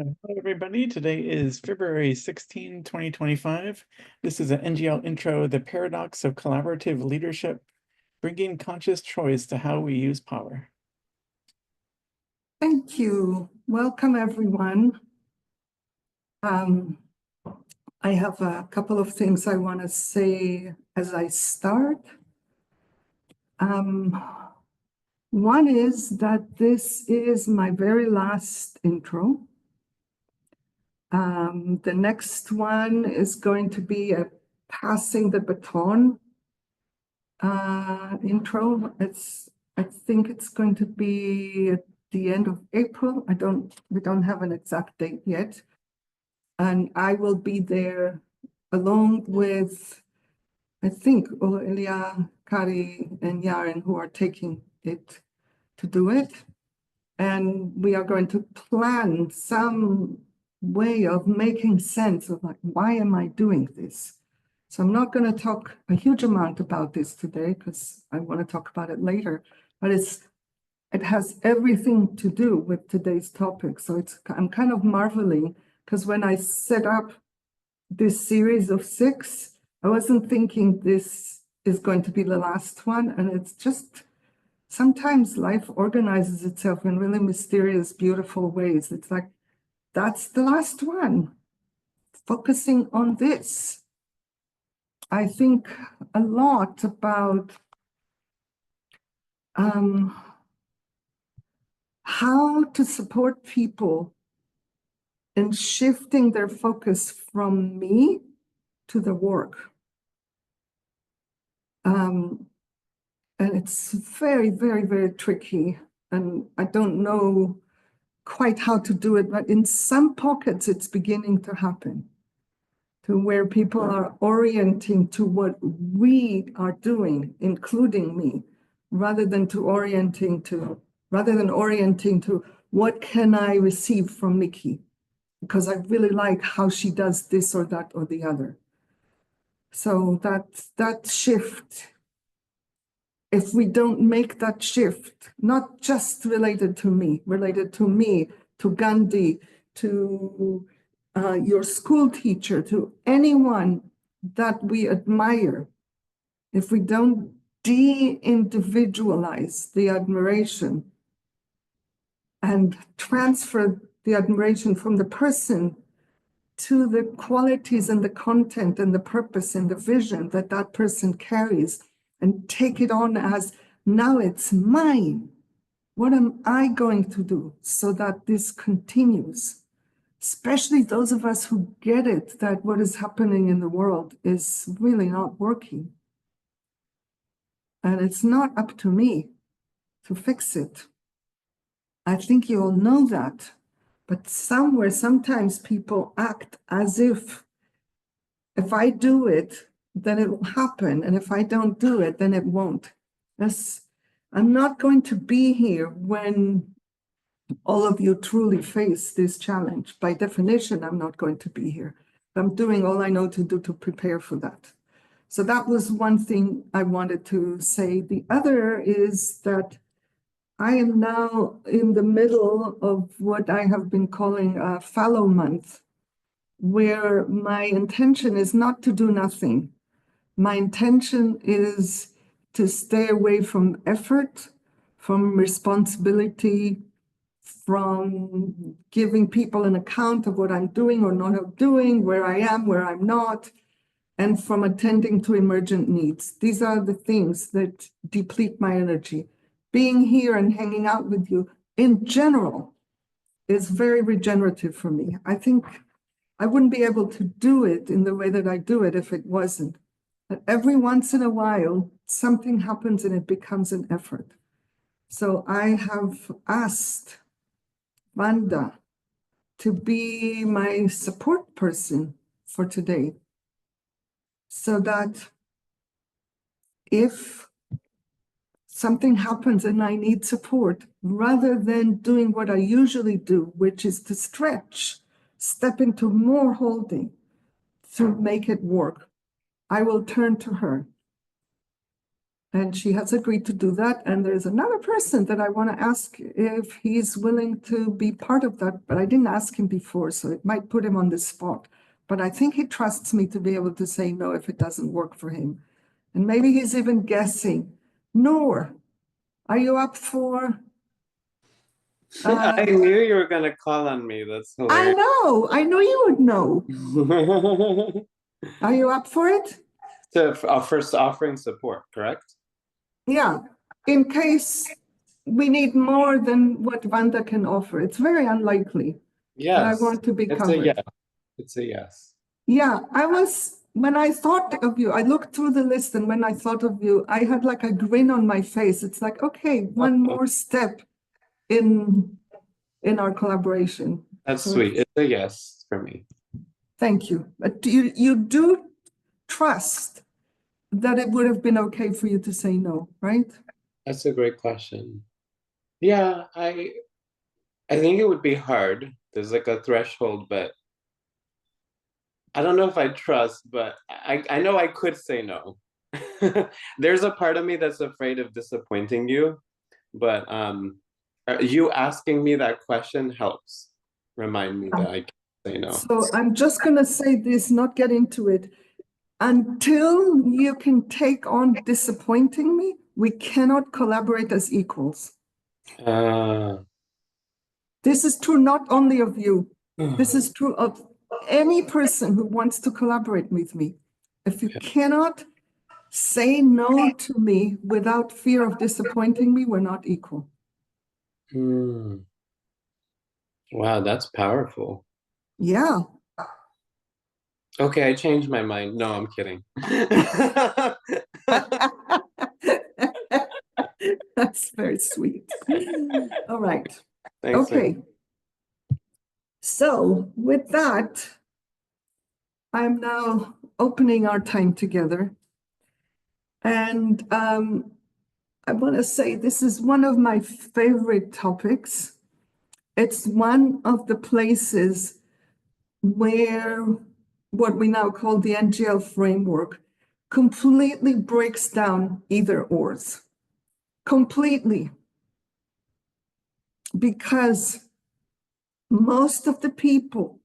Hello, everybody. Today is February 16, 2025. This is an NGL intro, The Paradox of Collaborative Leadership, bringing conscious choice to how we use power. Thank you. Welcome, everyone. I have a couple of things I want to say as I start. One is that this is my very last intro. The next one is going to be a passing the baton intro. I think it's going to be at the end of April. We don't have an exact date yet. And I will be there along with, I think, Elia, Kari, and Yaren, who are taking it to do it. And we are going to plan some way of making sense of, like, why am I doing this? So I'm not going to talk a huge amount about this today because I want to talk about it later, but it has everything to do with today's topic. So I'm kind of marveling because when I set up this series of 6, I wasn't thinking this is going to be the last one. And it's just, sometimes life organizes itself in really mysterious, beautiful ways. It's like, that's the last one. Focusing on this. I think a lot about how to support people in shifting their focus from me to the work. And it's very, very, very tricky. And I don't know quite how to do it, but in some pockets, it's beginning to happen, to where people are orienting to what we are doing, including me, rather than orienting to what can I receive from Miki, because I really like how she does this or that or the other. So that shift, if we don't make that shift, not just related to me, to Gandhi, to your school teacher, to anyone that we admire, if we don't de-individualize the admiration and transfer the admiration from the person to the qualities and the content and the purpose and the vision that that person carries, and take it on as, now it's mine. What am I going to do so that this continues? Especially those of us who get it, that what is happening in the world is really not working. And it's not up to me to fix it. I think you all know that. But sometimes people act as if I do it, then it will happen. And if I don't do it, then it won't. I'm not going to be here when all of you truly face this challenge. By definition, I'm not going to be here. I'm doing all I know to do to prepare for that. So that was one thing I wanted to say. The other is that I am now in the middle of what I have been calling a fallow month, where my intention is not to do nothing. My intention is to stay away from effort, from responsibility, from giving people an account of what I'm doing or not doing, where I am, where I'm not, and from attending to emergent needs. These are the things that deplete my energy. Being here and hanging out with you in general is very regenerative for me. I think I wouldn't be able to do it in the way that I do it if it wasn't. But every once in a while, something happens and it becomes an effort. So I have asked Vanda to be my support person for today, so that if something happens and I need support, rather than doing what I usually do, which is to stretch, step into more holding to make it work, I will turn to her. And she has agreed to do that. And there's another person that I want to ask if he's willing to be part of that, but I didn't ask him before, so it might put him on the spot. But I think he trusts me to be able to say no if it doesn't work for him. And maybe he's even guessing. Noor, are you up for? I knew you were going to call on me. That's hilarious. I know you would know. Are you up for it? So, first offering support, correct? Yeah, in case we need more than what Wanda can offer. It's very unlikely. Yes. But I want to be covered. Yes. It's a yes. Yeah, when I thought of you, I looked through the list, and when I thought of you, I had like a grin on my face. It's like, okay, one more step in our collaboration. That's sweet. It's a yes for me. Thank you. But you do trust that it would have been okay for you to say no, right? That's a great question. Yeah, I think it would be hard. There's like a threshold, but I don't know if I trust, but I know I could say no. There's a part of me that's afraid of disappointing you, but you asking me that question helps remind me that I can say no. So I'm just going to say this, not get into it. Until you can take on disappointing me, we cannot collaborate as equals. This is true not only of you. This is true of any person who wants to collaborate with me. If you cannot say no to me without fear of disappointing me, we're not equal. Wow, that's powerful. Yeah. Okay, I changed my mind. No, I'm kidding. That's very sweet. All right. Thanks, okay. So with that, I'm now opening our time together. And I want to say this is one of my favorite topics. It's one of the places where what we now call the NGL framework completely breaks down either ors. Completely. Because most of the people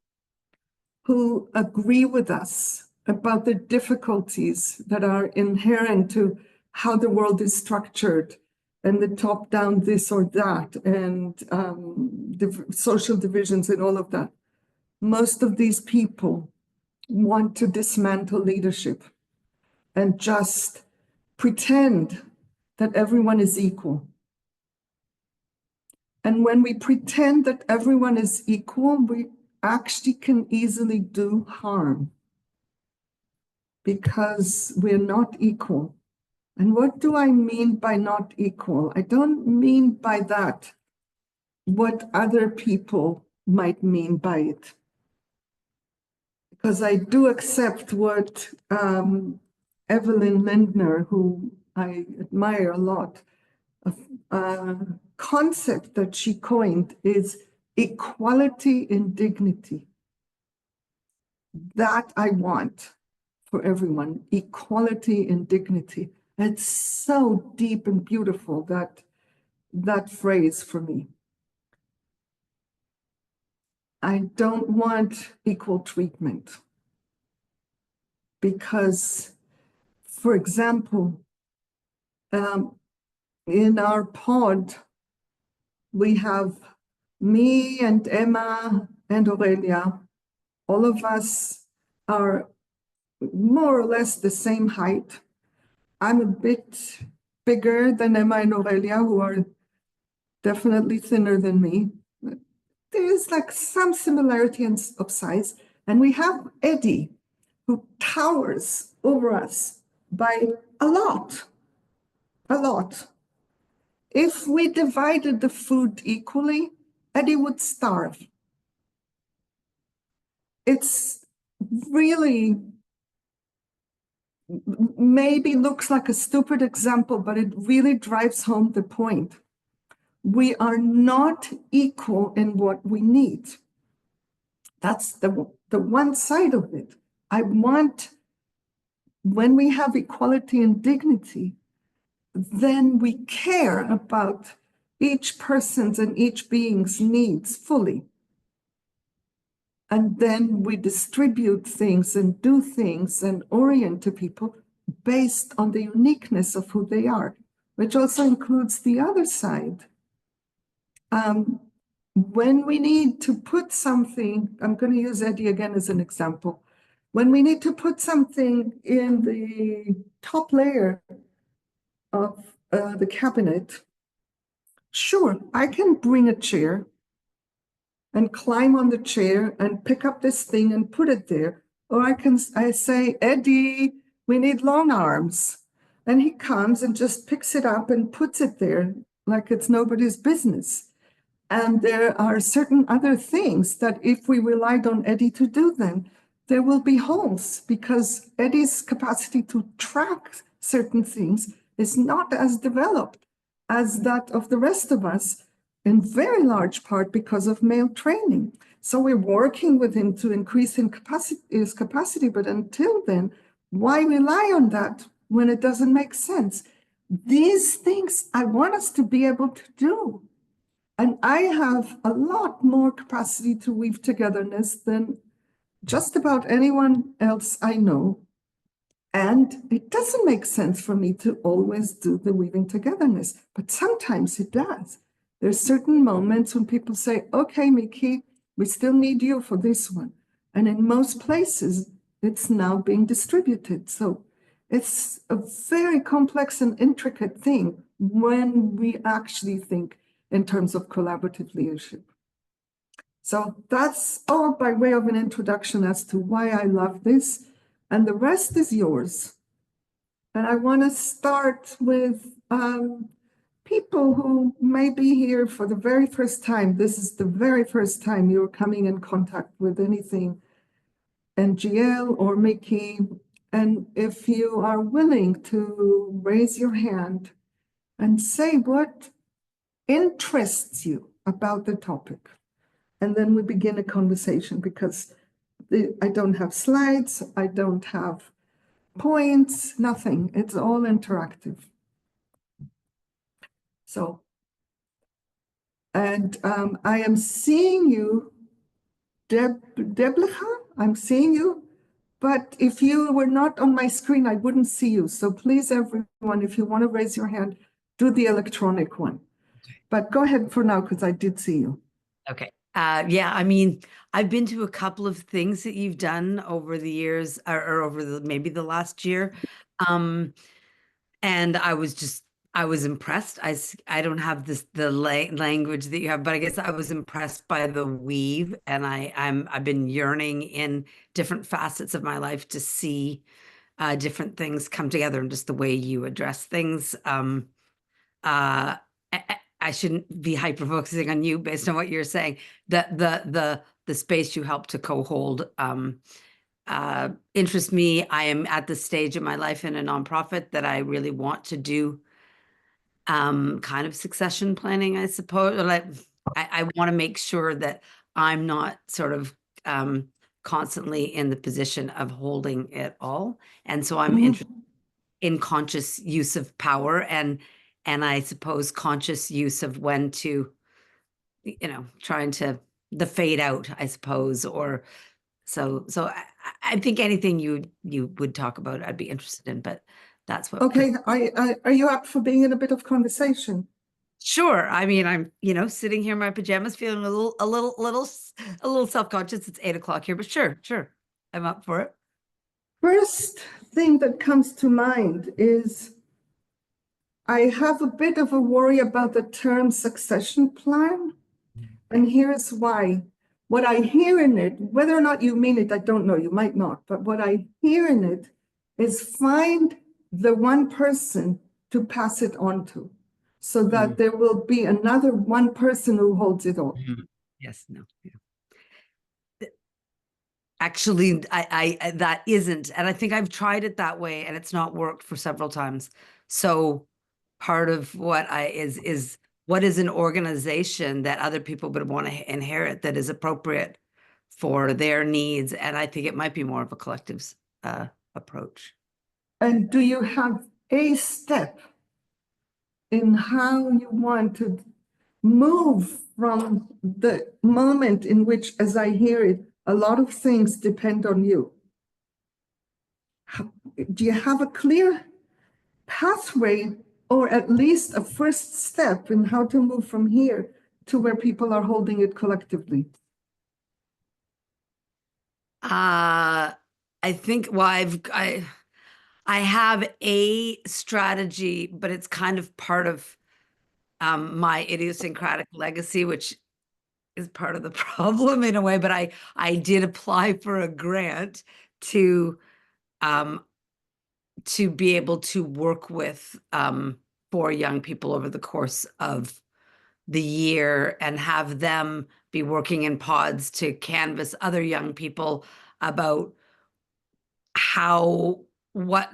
who agree with us about the difficulties that are inherent to how the world is structured and the top down this or that and the social divisions and all of that, most of these people want to dismantle leadership and just pretend that everyone is equal. And when we pretend that everyone is equal, we actually can easily do harm because we're not equal. And what do I mean by not equal? I don't mean by that what other people might mean by it. Because I do accept what Evelyn Lindner, who I admire a lot, a concept that she coined is equality in dignity. That I want for everyone, equality in dignity. It's so deep and beautiful, that phrase for me. I don't want equal treatment because, for example, in our pod, we have me and Emma and Aurelia. All of us are more or less the same height. I'm a bit bigger than Emma and Aurelia, who are definitely thinner than me. There's like some similarity of size. And we have Eddie, who towers over us by a lot. A lot. If we divided the food equally, Eddie would starve. It's really maybe looks like a stupid example, but it really drives home the point. We are not equal in what we need. That's the one side of it. I want, when we have equality and dignity, then we care about each person's and each being's needs fully. And then we distribute things and do things and orient to people based on the uniqueness of who they are, which also includes the other side. When we need to put something, I'm going to use Eddie again as an example. When we need to put something in the top layer of the cabinet, sure, I can bring a chair and climb on the chair and pick up this thing and put it there. Or I say, Eddie, we need long arms. And he comes and just picks it up and puts it there like it's nobody's business. And there are certain other things that if we relied on Eddie to do them, there will be holes because Eddie's capacity to track certain things is not as developed as that of the rest of us, in very large part because of male training. So we're working with him to increase his capacity, but until then, why rely on that when it doesn't make sense? These things I want us to be able to do. And I have a lot more capacity to weave togetherness than just about anyone else I know. And it doesn't make sense for me to always do the weaving togetherness, but sometimes it does. There's certain moments when people say, okay, Miki, we still need you for this one. And in most places, it's now being distributed. So it's a very complex and intricate thing when we actually think in terms of collaborative leadership. So that's all by way of an introduction as to why I love this. And the rest is yours. And I want to start with people who may be here for the very first time. This is the very first time you're coming in contact with anything NGL or Miki. And if you are willing to raise your hand and say what interests you about the topic. And then we begin a conversation because I don't have slides, I don't have points, nothing. It's all interactive. So, and I am seeing you, Deblecha, I'm seeing you, but if you were not on my screen, I wouldn't see you. So please, everyone, if you want to raise your hand, do the electronic one. But go ahead for now, because I did see you. Okay. Yeah, I mean, I've been to a couple of things that you've done over the years or over maybe the last year. And I was impressed. I don't have the language that you have, but I guess I was impressed by the weave, and I've been yearning in different facets of my life to see different things come together and just the way you address things. I shouldn't be hyper focusing on you based on what you're saying. The space you help to co-hold interests me. I am at the stage in my life in a nonprofit that I really want to do kind of succession planning, I suppose. Like I want to make sure that I'm not sort of constantly in the position of holding it all. And so I'm interested in conscious use of power and I suppose conscious use of when to, trying to the fade out, I suppose, or so I think anything you would talk about, I'd be interested in, but that's what. Okay, are you up for being in a bit of conversation? Sure. I mean, I'm, sitting here in my pajamas, feeling a little self-conscious. It's 8 o'clock here, but sure. I'm up for it. First thing that comes to mind is I have a bit of a worry about the term succession plan. And here's why. What I hear in it, whether or not you mean it, I don't know, you might not, but what I hear in it is find the one person to pass it on to so that there will be another one person who holds it all. Yes, no. Yeah. Actually, I that isn't, and I think I've tried it that way and it's not worked for several times. So part of what is what is an organization that other people would want to inherit that is appropriate for their needs, and I think it might be more of a collective approach. And do you have a step in how you want to move from the moment in which, as I hear it, a lot of things depend on you. Do you have a clear pathway, or at least a first step in how to move from here to where people are holding it collectively? I think, well, I have a strategy, but it's kind of part of my idiosyncratic legacy, which is part of the problem in a way. But I did apply for a grant to be able to work with 4 young people over the course of the year and have them be working in pods to canvas other young people about what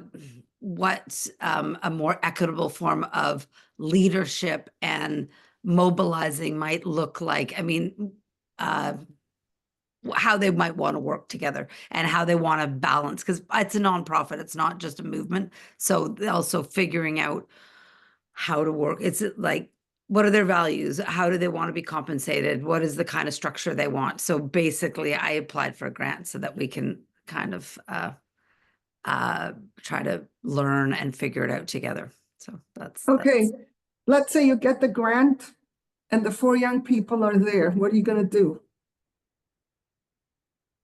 a more equitable form of leadership and mobilizing might look like. I mean, how they might want to work together and how they want to balance, because it's a nonprofit, it's not just a movement. So also figuring out how to work. It's like, what are their values? How do they want to be compensated? What is the kind of structure they want? So basically, I applied for a grant so that we can kind of try to learn and figure it out together. So that's Okay. Let's say you get the grant and the 4 young people are there. What are you going to do?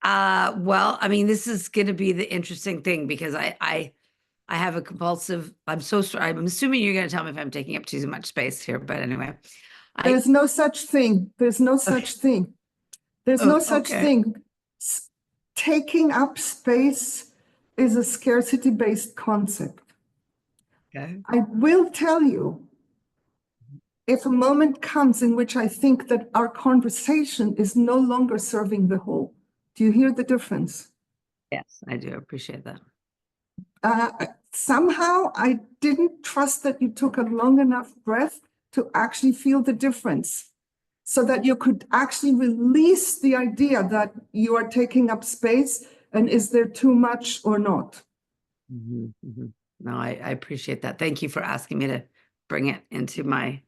Well, I mean, this is going to be the interesting thing, because I have a compulsive, I'm so sorry. I'm assuming you're going to tell me if I'm taking up too much space here, but anyway. There's no such thing. There's no such thing. There's no such okay. thing. Taking up space is a scarcity-based concept. Okay. I will tell you, if a moment comes in which I think that our conversation is no longer serving the whole. Do you hear the difference? Yes, I do appreciate that. Somehow I didn't trust that you took a long enough breath to actually feel the difference, so that you could actually release the idea that you are taking up space and is there too much or not. No, I appreciate that. Thank you for asking me to bring it into my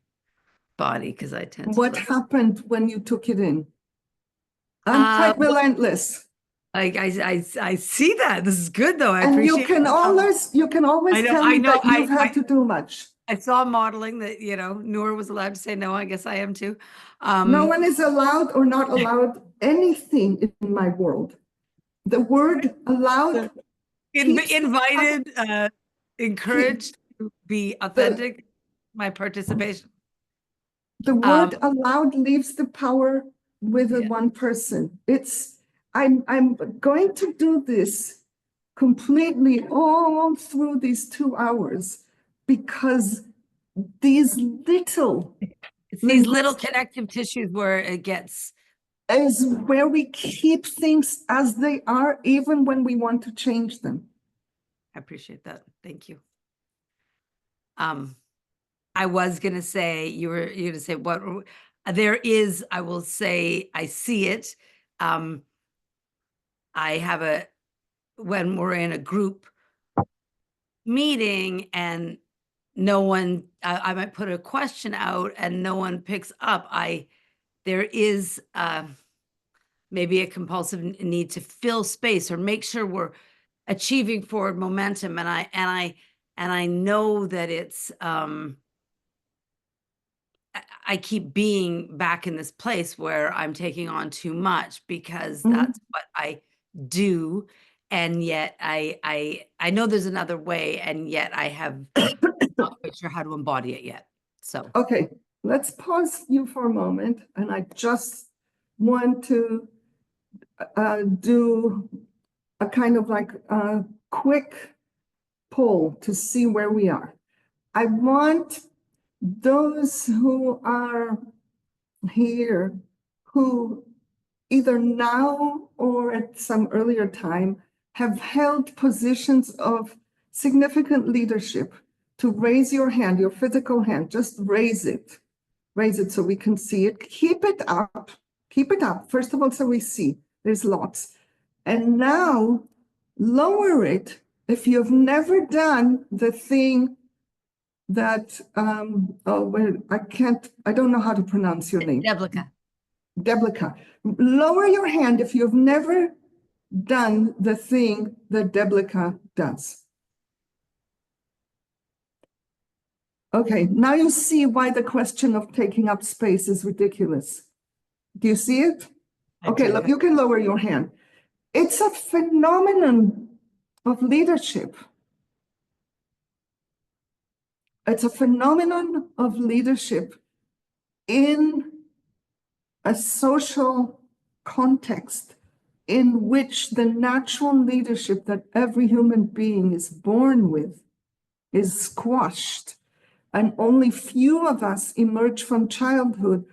body, because I tend to. What happened when you took it in? I'm quite relentless. I see that. This is good though. I And appreciate you can always tell me that you've had to do much. I saw modeling that, Noor was allowed to say no. I guess I am too. No one is allowed or not allowed anything in my world. The word allowed, invited, encouraged to be authentic, my participation. the word allowed leaves the power with one person. I'm going to do this completely all through these 2 hours, because these little It's these little connective tissues where it gets. is where we keep things as they are, even when we want to change them. I appreciate that. Thank you. I was going to say, you were going to say what there is, I will say, I see it. I have when we're in a group meeting and no one, I might put a question out and no one picks up. There is maybe a compulsive need to fill space or make sure we're achieving forward momentum. And I know that it's, I keep being back in this place where I'm taking on too much, because that's what I do. And yet I know there's another way, and yet I have not quite sure how to embody it yet. So. Okay, let's pause you for a moment. And I just want to do a kind of like a quick poll to see where we are. I want those who are here, who either now or at some earlier time have held positions of significant leadership, to raise your hand, your physical hand. Just raise it so we can see it. Keep it up, first of all, so we see. There's lots. And now lower it if you've never done the thing that, I don't know how to pronounce your name. Deblica. Deblica. Lower your hand if you've never done the thing that Deblica does. Okay, now you see why the question of taking up space is ridiculous. Do you see it? Okay, look, you can lower your hand. It's a phenomenon of leadership. It's a phenomenon of leadership in a social context in which the natural leadership that every human being is born with is squashed, and only few of us emerge from childhood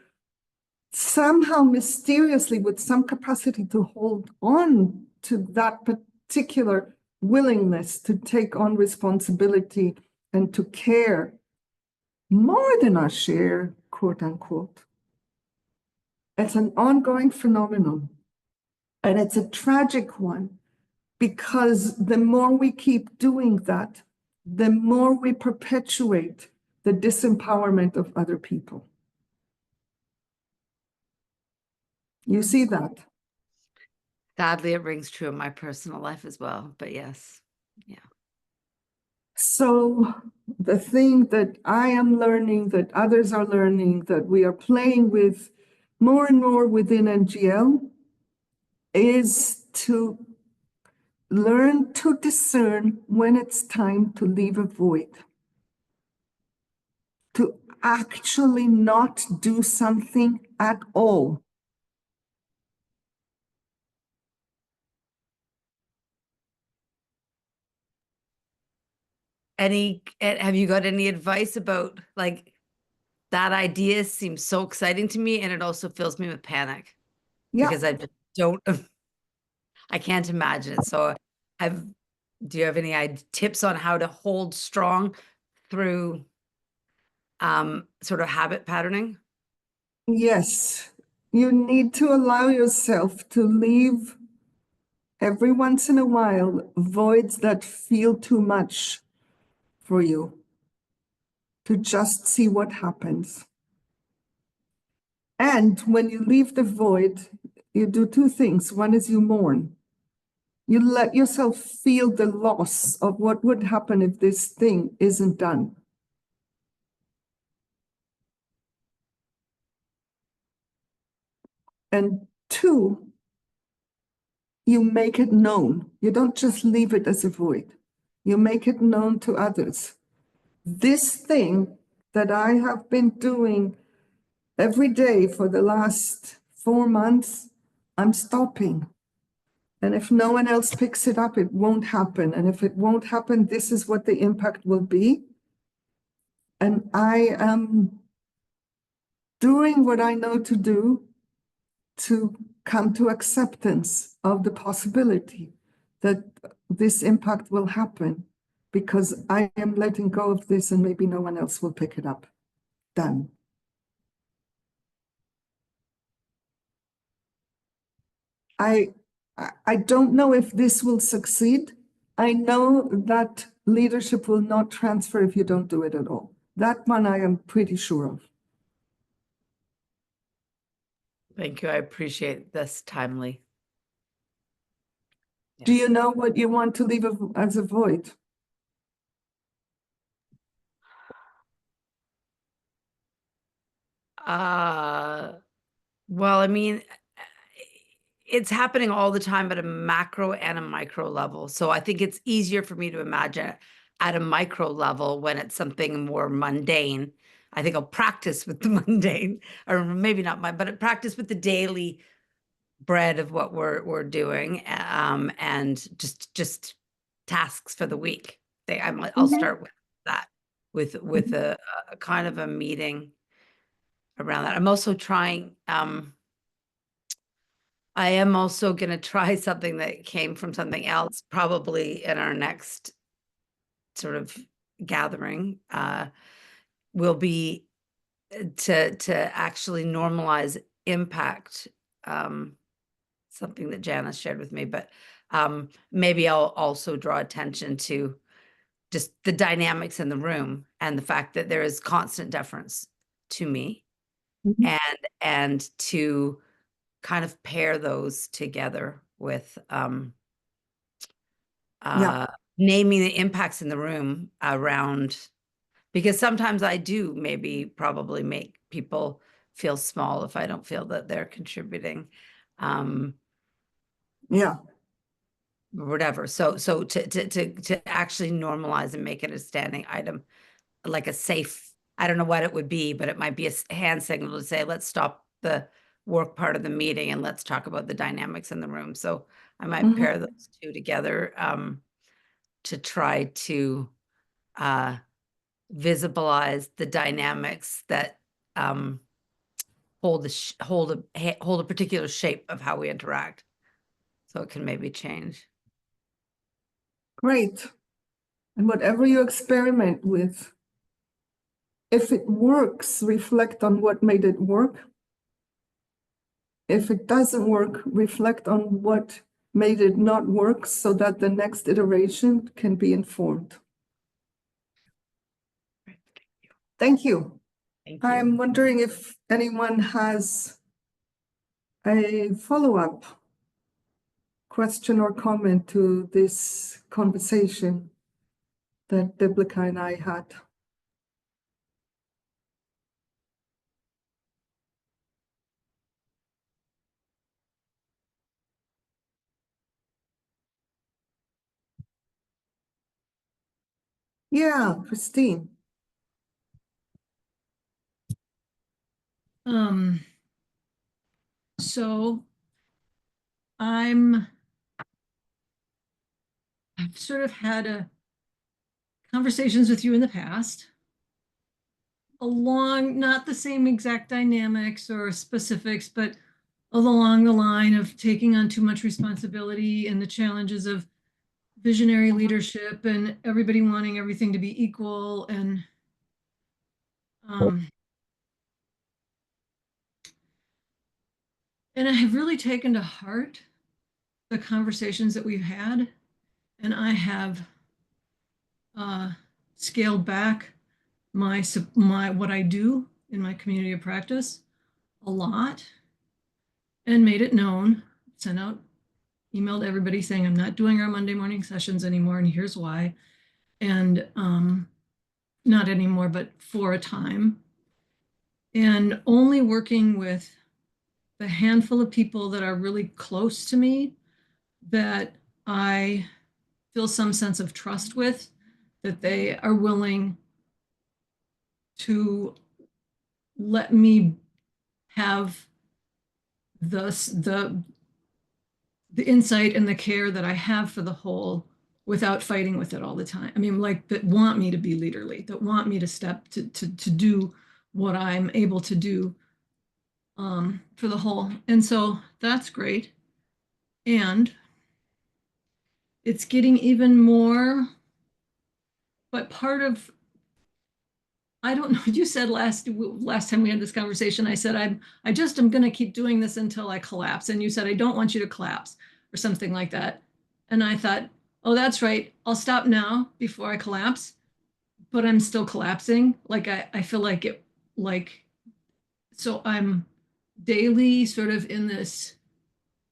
somehow mysteriously with some capacity to hold on to that particular willingness to take on responsibility and to care more than our share, quote unquote. It's an ongoing phenomenon, and it's a tragic one, because the more we keep doing that, the more we perpetuate the disempowerment of other people. You see that? Sadly, it rings true in my personal life as well, but yes. Yeah. So the thing that I am learning, that others are learning, that we are playing with more and more within NGL is to learn to discern when it's time to leave a void, to actually not do something at all. Have you got any advice about, like, that idea seems so exciting to me, and it also fills me with panic Yeah. because I just don't, I can't imagine it. So do you have any tips on how to hold strong through sort of habit patterning? Yes, you need to allow yourself to leave every once in a while voids that feel too much for you, to just see what happens. And when you leave the void, you do two things. One is you mourn. You let yourself feel the loss of what would happen if this thing isn't done. And two, you make it known. You don't just leave it as a void. You make it known to others. This thing that I have been doing every day for the last 4 months, I'm stopping. And if no one else picks it up, it won't happen. And if it won't happen, this is what the impact will be. And I am doing what I know to do to come to acceptance of the possibility that this impact will happen, because I am letting go of this and maybe no one else will pick it up. Done. I don't know if this will succeed. I know that leadership will not transfer if you don't do it at all. That one I am pretty sure of. Thank you. I appreciate this timely. Do you know what you want to leave as a void? Well, I mean, it's happening all the time at a macro and a micro level. So I think it's easier for me to imagine at a micro level when it's something more mundane. I think I'll practice with the mundane, or maybe not but practice with the daily bread of what we're doing, and just tasks for the week. I'll start with that, with a kind of a meeting around that. I'm also trying. I am also going to try something that came from something else, probably in our next sort of gathering. Will be to actually normalize impact. Something that Janice shared with me, but maybe I'll also draw attention to just the dynamics in the room and the fact that there is constant deference to me, Mhm. and to kind of pair those together with Yeah. naming the impacts in the room around, because sometimes I do maybe probably make people feel small if I don't feel that they're contributing, Yeah. whatever. So to actually normalize and make it a standing item, like a safe, I don't know what it would be, but it might be a hand signal to say, let's stop the work part of the meeting and let's talk about the dynamics in the room. So I might Mhm. pair those two together to try to visibilize the dynamics that hold a particular shape of how we interact, so it can maybe change. Great. And whatever you experiment with, if it works, reflect on what made it work. If it doesn't work, reflect on what made it not work so that the next iteration can be informed. Thank you. Thank you. I'm wondering if anyone has a follow-up question or comment to this conversation that Biblica and I had. Yeah, Christine. So I've sort of had conversations with you in the past along, not the same exact dynamics or specifics, but along the line of taking on too much responsibility and the challenges of visionary leadership and everybody wanting everything to be equal. And I have really taken to heart the conversations that we've had, and I have scaled back my what I do in my community of practice a lot, and made it known, sent out, emailed everybody saying I'm not doing our Monday morning sessions anymore, and here's why. And not anymore, but for a time, and only working with the handful of people that are really close to me, that I feel some sense of trust with, that they are willing to let me have the insight and the care that I have for the whole without fighting with it all the time. I mean, like, that want me to be leaderly, that want me to step to do what I'm able to do for the whole. And so that's great. And it's getting even more, but part of, I don't know, you said last time we had this conversation, I said, I just am going to keep doing this until I collapse. And you said, I don't want you to collapse or something like that. And I thought, oh, that's right. I'll stop now before I collapse, but I'm still collapsing. Like I feel like it, like, so I'm daily sort of in this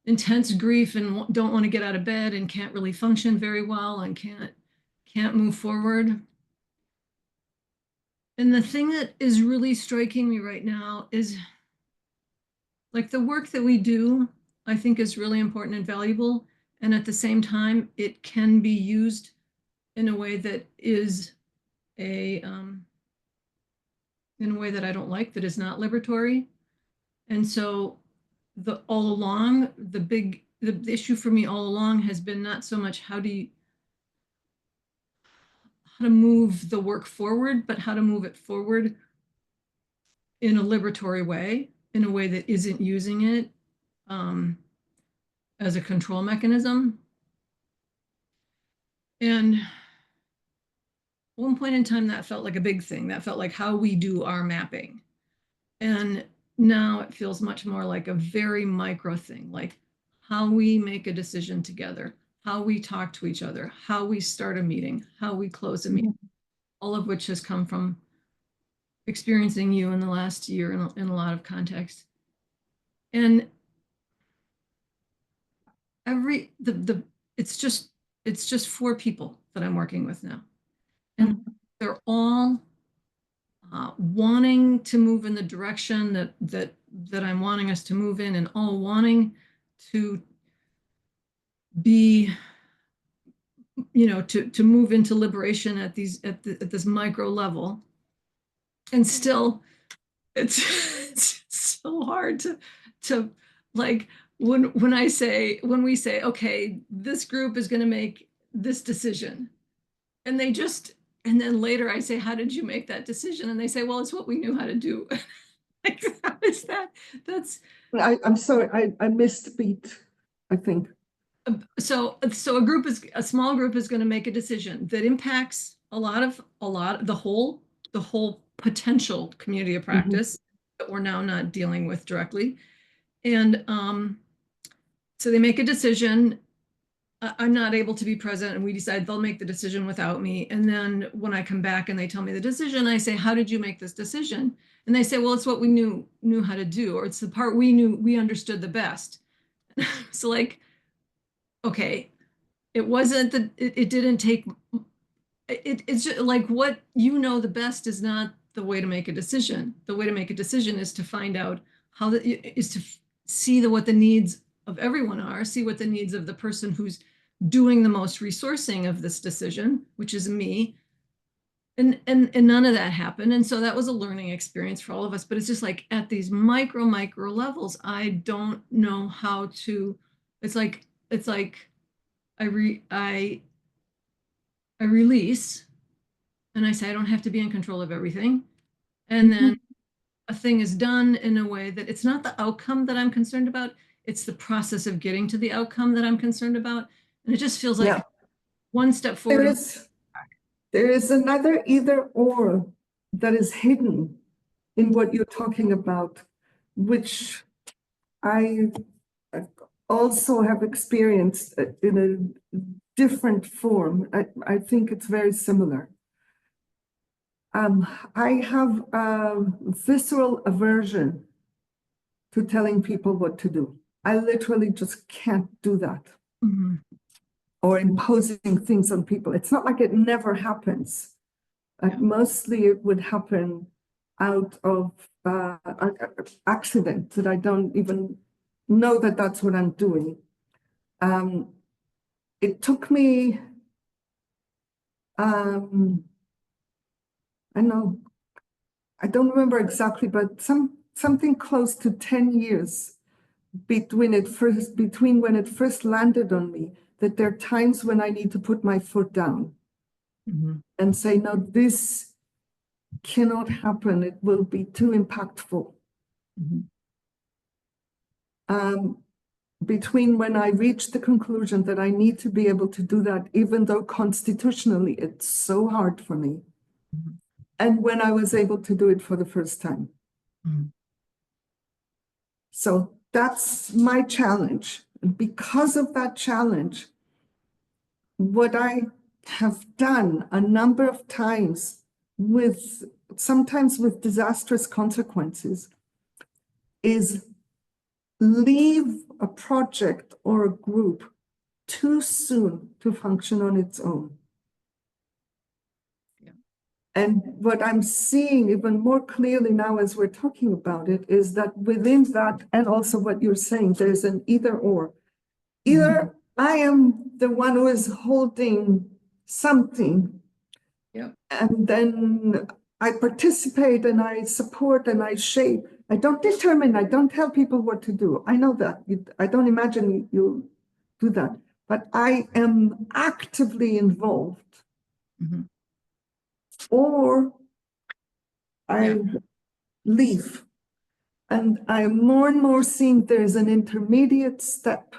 intense grief and don't want to get out of bed and can't really function very well and can't move forward. And the thing that is really striking me right now is, like, the work that we do, I think, is really important and valuable. And at the same time, it can be used in a way that is in a way that I don't like, that is not liberatory. And so all along, the issue for me all along has been not so much how to move the work forward, but how to move it forward in a liberatory way, in a way that isn't using it as a control mechanism. And one point in time, that felt like a big thing. That felt like how we do our mapping. And now it feels much more like a very micro thing, like how we make a decision together, how we talk to each other, how we start a meeting, how we close a meeting, all of which has come from experiencing you in the last year in a lot of contexts. And it's just 4 people that I'm working with now. And they're all wanting to move in the direction that I'm wanting us to move in, and all wanting to be, to move into liberation at this micro level. And still, it's so hard to like when we say, okay, this group is going to make this decision, and then later I say, how did you make that decision? And they say, well, it's what we knew how to do. Like, how is that? I'm sorry, I missed a beat, I think. So a small group is going to make a decision that impacts the whole potential community of practice that we're now not dealing with directly. And so they make a decision. I'm not able to be present, and we decide they'll make the decision without me. And then when I come back and they tell me the decision, I say, how did you make this decision? And they say, well, it's what we knew how to do, or it's the part we understood the best. So like, okay, it wasn't that it didn't take it's just like, what the best is not the way to make a decision. The way to make a decision is to find out is to see what the needs of everyone are, see what the needs of the person who's doing the most resourcing of this decision, which is me. And none of that happened. And so that was a learning experience for all of us. But it's just like at these micro levels, I don't know how to. It's like I release, and I say I don't have to be in control of everything. And then a thing is done in a way that it's not the outcome that I'm concerned about. It's the process of getting to the outcome that I'm concerned about. And it just feels like one step forward. There is another either or that is hidden in what you're talking about, which I also have experienced in a different form. I think it's very similar. I have a visceral aversion to telling people what to do. I literally just can't do that. Or imposing things on people. It's not like it never happens. Mostly it would happen out of accident, that I don't even know that that's what I'm doing. It took me, I know, I don't remember exactly, but something close to 10 years between when it first landed on me, that there are times when I need to put my foot down and say, no, this cannot happen. It will be too impactful. Between when I reached the conclusion that I need to be able to do that, even though constitutionally it's so hard for me, and when I was able to do it for the first time. So that's my challenge. And because of that challenge, what I have done a number of times, sometimes with disastrous consequences, is leave a project or a group too soon to function on its own. And what I'm seeing even more clearly now as we're talking about it is that within that, and also what you're saying, there's an either or. Either I am the one who is holding something, and then I participate and I support and I shape. I don't determine, I don't tell people what to do. I know that. I don't imagine you do that. But I am actively involved. Or I leave. And I'm more and more seeing there's an intermediate step.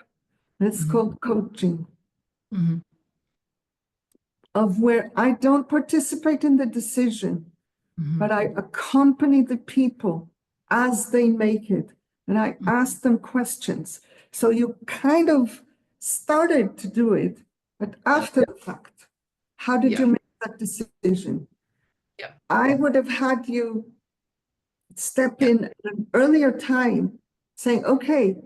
It's called coaching. Of where I don't participate in the decision, but I accompany the people as they make it. And I ask them questions. So you kind of started to do it, but after the fact, how did Yeah. you make that decision? Yeah. I would have had you step Yeah. in at an earlier time saying, okay,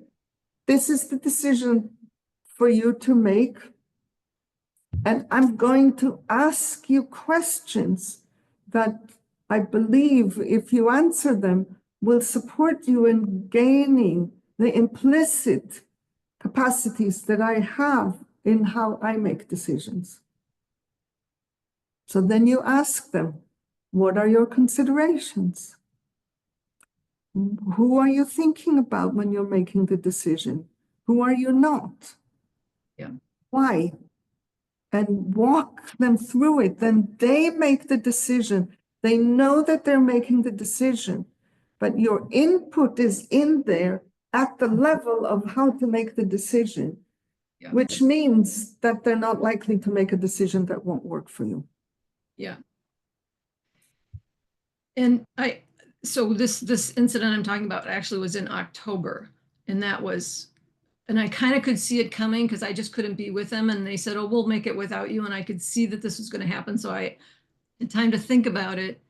this is the decision for you to make. And I'm going to ask you questions that I believe, if you answer them, will support you in gaining the implicit capacities that I have in how I make decisions. So then you ask them, what are your considerations? Who are you thinking about when you're making the decision? Who are you not? Yeah. Why? And walk them through it. Then they make the decision. They know that they're making the decision, but your input is in there at the level of how to make the decision, Yeah. which means that they're not likely to make a decision that won't work for you. Yeah. And so this incident I'm talking about actually was in October, and that was, and I kind of could see it coming because I just couldn't be with them, and they said, oh, we'll make it without you, and I could see that this was going to happen, so I had time to think about it.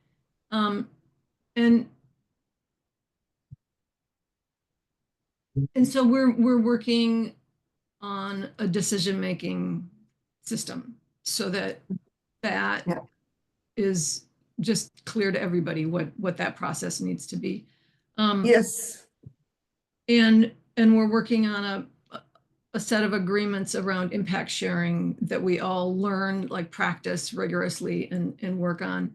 And so we're working on a decision-making system so that Yeah. is just clear to everybody what that process needs to be. Yes. And we're working on a set of agreements around impact sharing that we all learn, like practice rigorously and work on.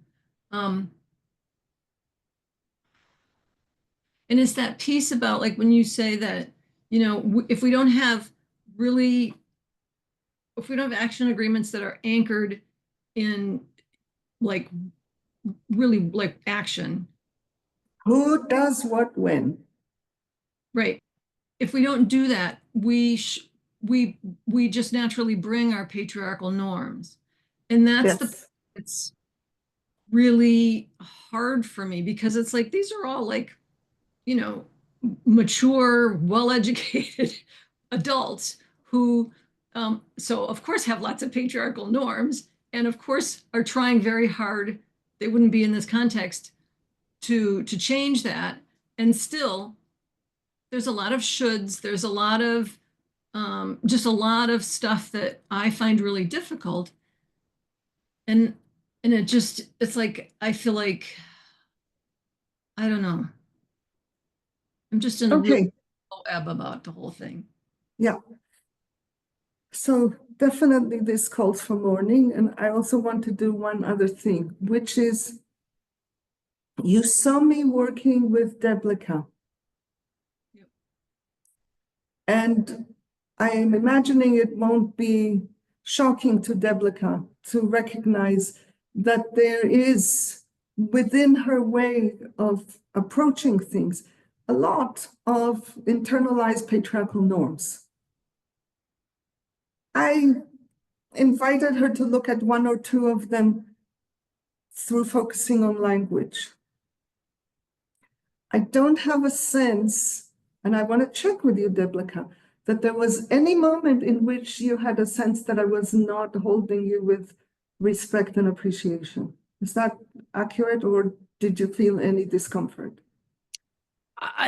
And it's that piece about, like, when you say that, you know, if we don't have action agreements that are anchored in like really like action. Who does what when? Right. If we don't do that, we just naturally bring our patriarchal norms. And that's Yes. it's really hard for me because it's like, these are all like, you know, mature, well-educated adults who, so of course have lots of patriarchal norms and of course are trying very hard. They wouldn't be in this context to change that. And still, there's a lot of shoulds. There's a lot of just a lot of stuff that I find really difficult. And it's like, I feel like, I don't know. I'm just in a real Okay. ebb about the whole thing. Yeah. So definitely this calls for mourning. And I also want to do one other thing, which is you saw me working with Deblica. Yep. And I am imagining it won't be shocking to Deblica to recognize that there is within her way of approaching things a lot of internalized patriarchal norms. I invited her to look at one or two of them through focusing on language. I don't have a sense, and I want to check with you, Deblica, that there was any moment in which you had a sense that I was not holding you with respect and appreciation. Is that accurate, or did you feel any discomfort?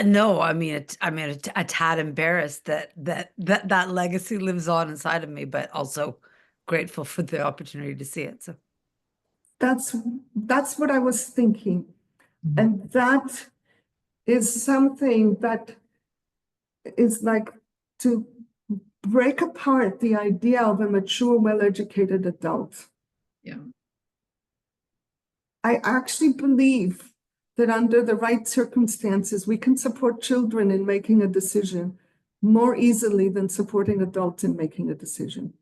No, I mean, a tad embarrassed that legacy lives on inside of me, but also grateful for the opportunity to see it. So That's what I was thinking. And that is something that is like to break apart the idea of a mature, well-educated adult. Yeah. I actually believe that under the right circumstances, we can support children in making a decision more easily than supporting adults in making a decision.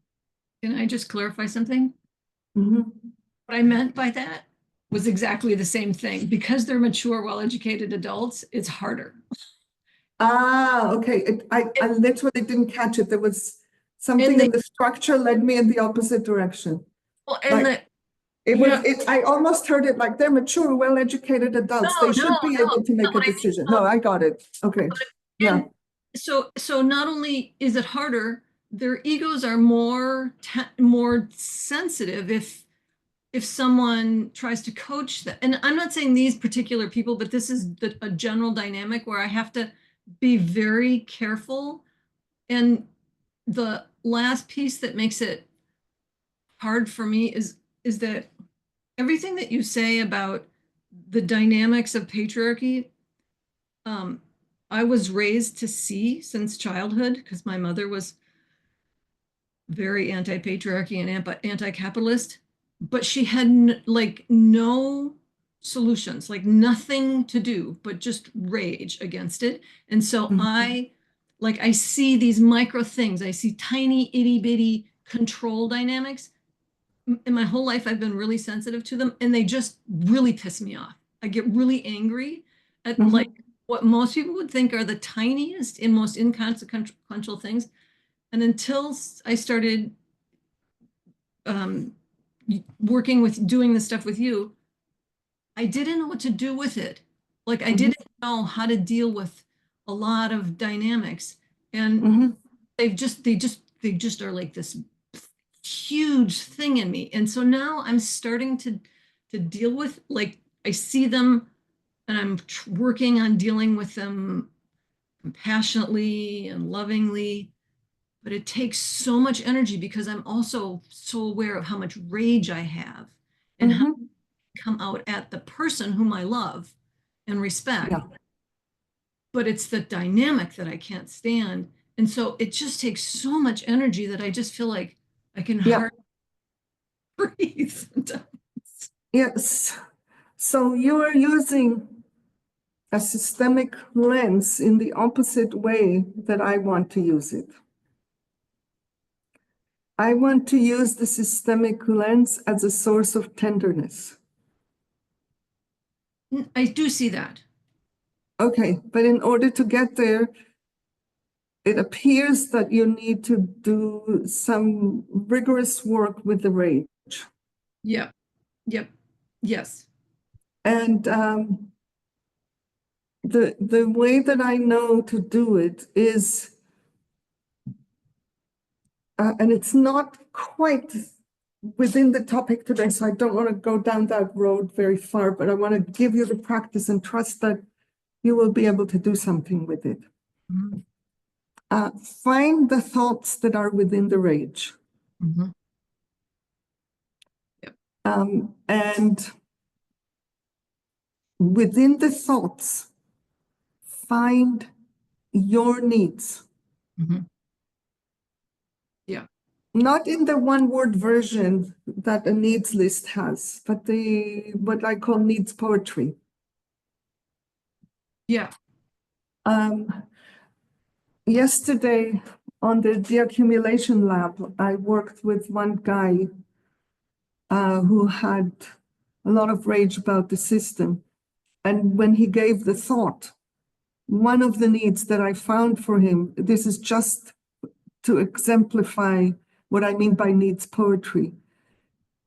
Can I just clarify something? Mm-hmm. What I meant by that was exactly the same thing. Because they're mature, well-educated adults, it's harder. Ah, okay. I literally didn't catch it. There was something in the structure led me in the opposite direction. Well, and like, I almost heard it like they're mature, well-educated adults. They should be able to make a decision. No, I got it. Okay. Yeah. So not only is it harder, their egos are more sensitive if someone tries to coach them. And I'm not saying these particular people, but this is a general dynamic where I have to be very careful. And the last piece that makes it hard for me is that everything that you say about the dynamics of patriarchy, I was raised to see since childhood, because my mother was very anti-patriarchy and anti-capitalist, but she had like no solutions, like nothing to do but just rage against it. And so I see these micro things. I see tiny itty bitty control dynamics. In my whole life, I've been really sensitive to them, and they just really piss me off. I get really angry at like what most people would think are the tiniest and most inconsequential things. And until I started working with doing this stuff with you, I didn't know what to do with it. Like I didn't know how to deal with a lot of dynamics, and they just are like this huge thing in me. And so now I'm starting to deal with, like, I see them and I'm working on dealing with them compassionately and lovingly, but it takes so much energy because I'm also so aware of how much rage I have and how I come out at the person whom I love and respect. Yeah. But it's the dynamic that I can't stand. And so it just takes so much energy that I just feel like I can hardly breathe sometimes. Yes. So you are using a systemic lens in the opposite way that I want to use it. I want to use the systemic lens as a source of tenderness. I do see that. Okay, but in order to get there, it appears that you need to do some rigorous work with the rage. Yep. Yep. Yes. And the way that I know to do it is, and it's not quite within the topic today, so I don't want to go down that road very far, but I want to give you the practice and trust that you will be able to do something with it. Find the thoughts that are within the rage. Yep. And within the thoughts, find your needs. Yeah. Not in the one-word version that a needs list has, but what I call needs poetry. Yeah. Yesterday on the deaccumulation lab, I worked with one guy who had a lot of rage about the system. And when he gave the thought, one of the needs that I found for him, this is just to exemplify what I mean by needs poetry,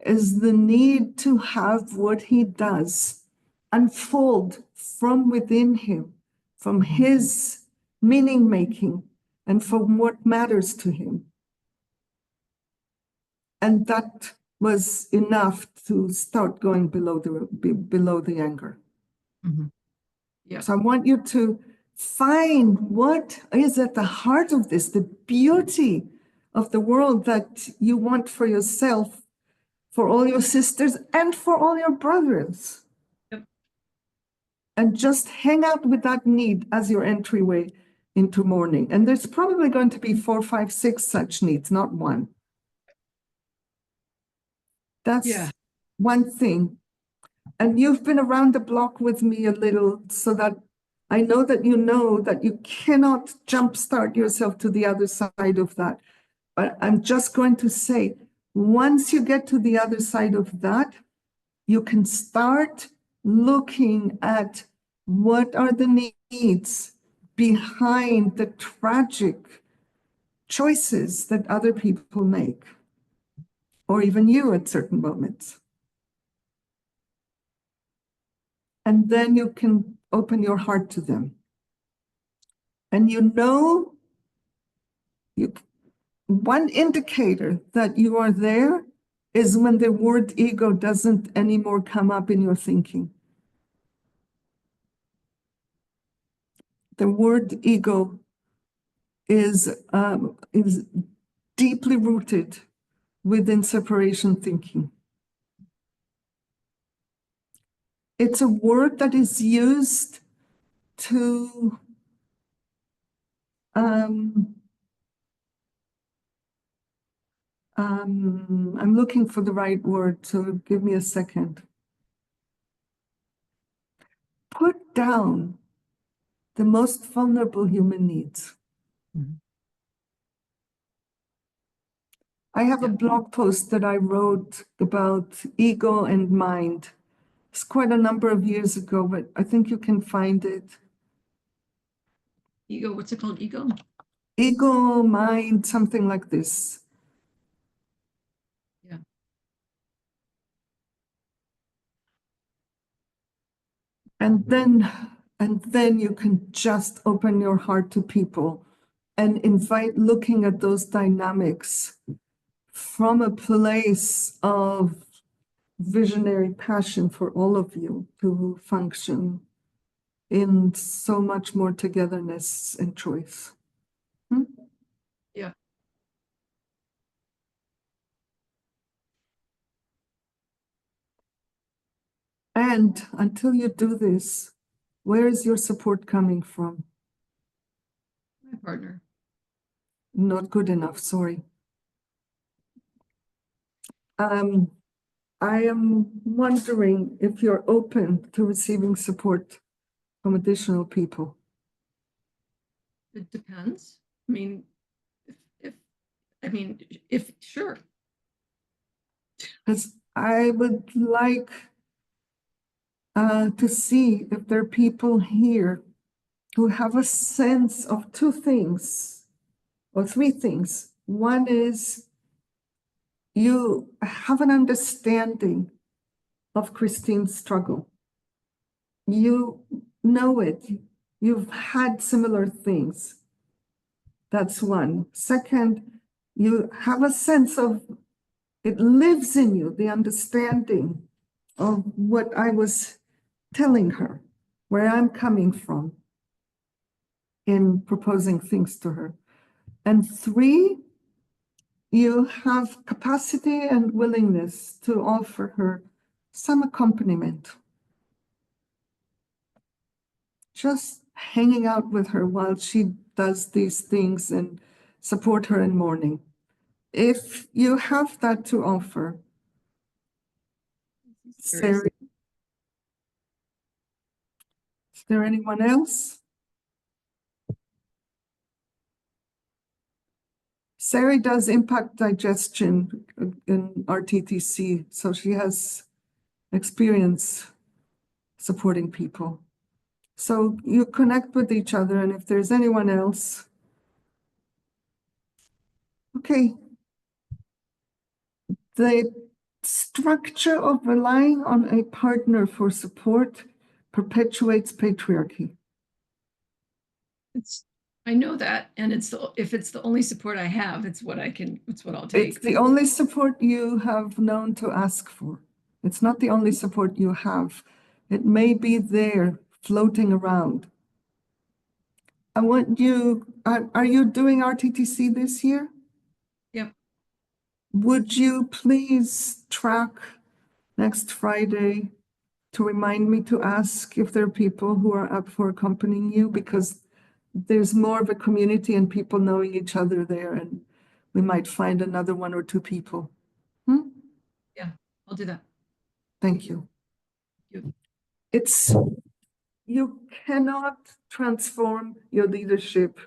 is the need to have what he does unfold from within him, from his meaning making and from what matters to him. And that was enough to start going below the anger. Yeah. So I want you to find what is at the heart of this, the beauty of the world that you want for yourself, for all your sisters, and for all your brothers. Yep. And just hang out with that need as your entryway into mourning. And there's probably going to be 4, 5, 6 such needs, not one. That's one thing. And you've been around the block with me a little, so that I know that you cannot jumpstart yourself to the other side of that. But I'm just going to say, once you get to the other side of that, you can start looking at what are the needs behind the tragic choices that other people make, or even you at certain moments. And then you can open your heart to them. And one indicator that you are there is when the word ego doesn't anymore come up in your thinking. The word ego is deeply rooted within separation thinking. It's a word that is used to I'm looking for the right word, so give me a second. Put down the most vulnerable human needs. Mhm. I have a blog post that I wrote about ego and mind. It's quite a number of years ago, but I think you can find it. Ego, what's it called? Ego? Ego, mind, something like this. Yeah. And then you can just open your heart to people and invite looking at those dynamics from a place of visionary passion for all of you to function in so much more togetherness and choice. Yeah. And until you do this, where is your support coming from? My partner. Not good enough, sorry. I am wondering if you're open to receiving support from additional people. It depends. I mean, if sure. Because I would like to see if there are people here who have a sense of two things or three things. One is you have an understanding of Christine's struggle. You know it. You've had similar things. That's one. Second, you have a sense of it lives in you, the understanding of what I was telling her, where I'm coming from in proposing things to her. And three, you have capacity and willingness to offer her some accompaniment. Just hanging out with her while she does these things and support her in mourning. If you have that to offer, Sarah, is there anyone else? Sari does impact digestion in RTTC, so she has experience supporting people. So you connect with each other, and if there's anyone else, okay. The structure of relying on a partner for support perpetuates patriarchy. I know that, and if it's the only support I have, it's what I'll take. It's the only support you have known to ask for. It's not the only support you have. It may be there floating around. I want you, are you doing RTTC this year? Yep. Would you please track next Friday to remind me to ask if there are people who are up for accompanying you, because there's more of a community and people knowing each other there, and we might find another one or two people. Yeah, I'll do that. Thank you. You. You cannot transform your leadership.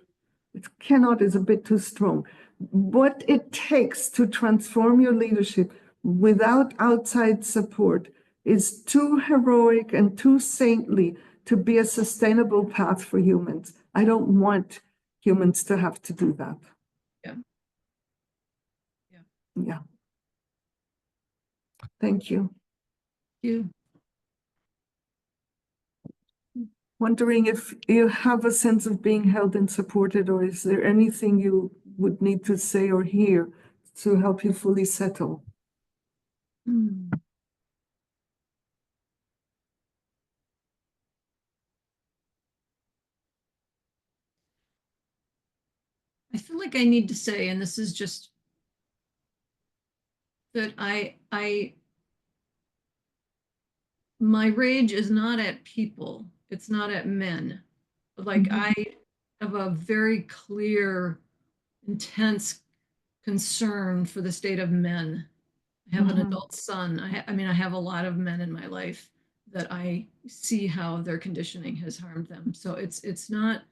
It cannot is a bit too strong. What it takes to transform your leadership without outside support is too heroic and too saintly to be a sustainable path for humans. I don't want humans to have to do that. Yeah. Yeah. Thank you. You. Wondering if you have a sense of being held and supported, or is there anything you would need to say or hear to help you fully settle? Hmm. I feel like I need to say, and this is just that my rage is not at people. It's not at men. Like Mhm. I have a very clear, intense concern for the state of men. I have an Mhm. adult son. I mean, I have a lot of men in my life that I see how their conditioning has harmed them. So it's not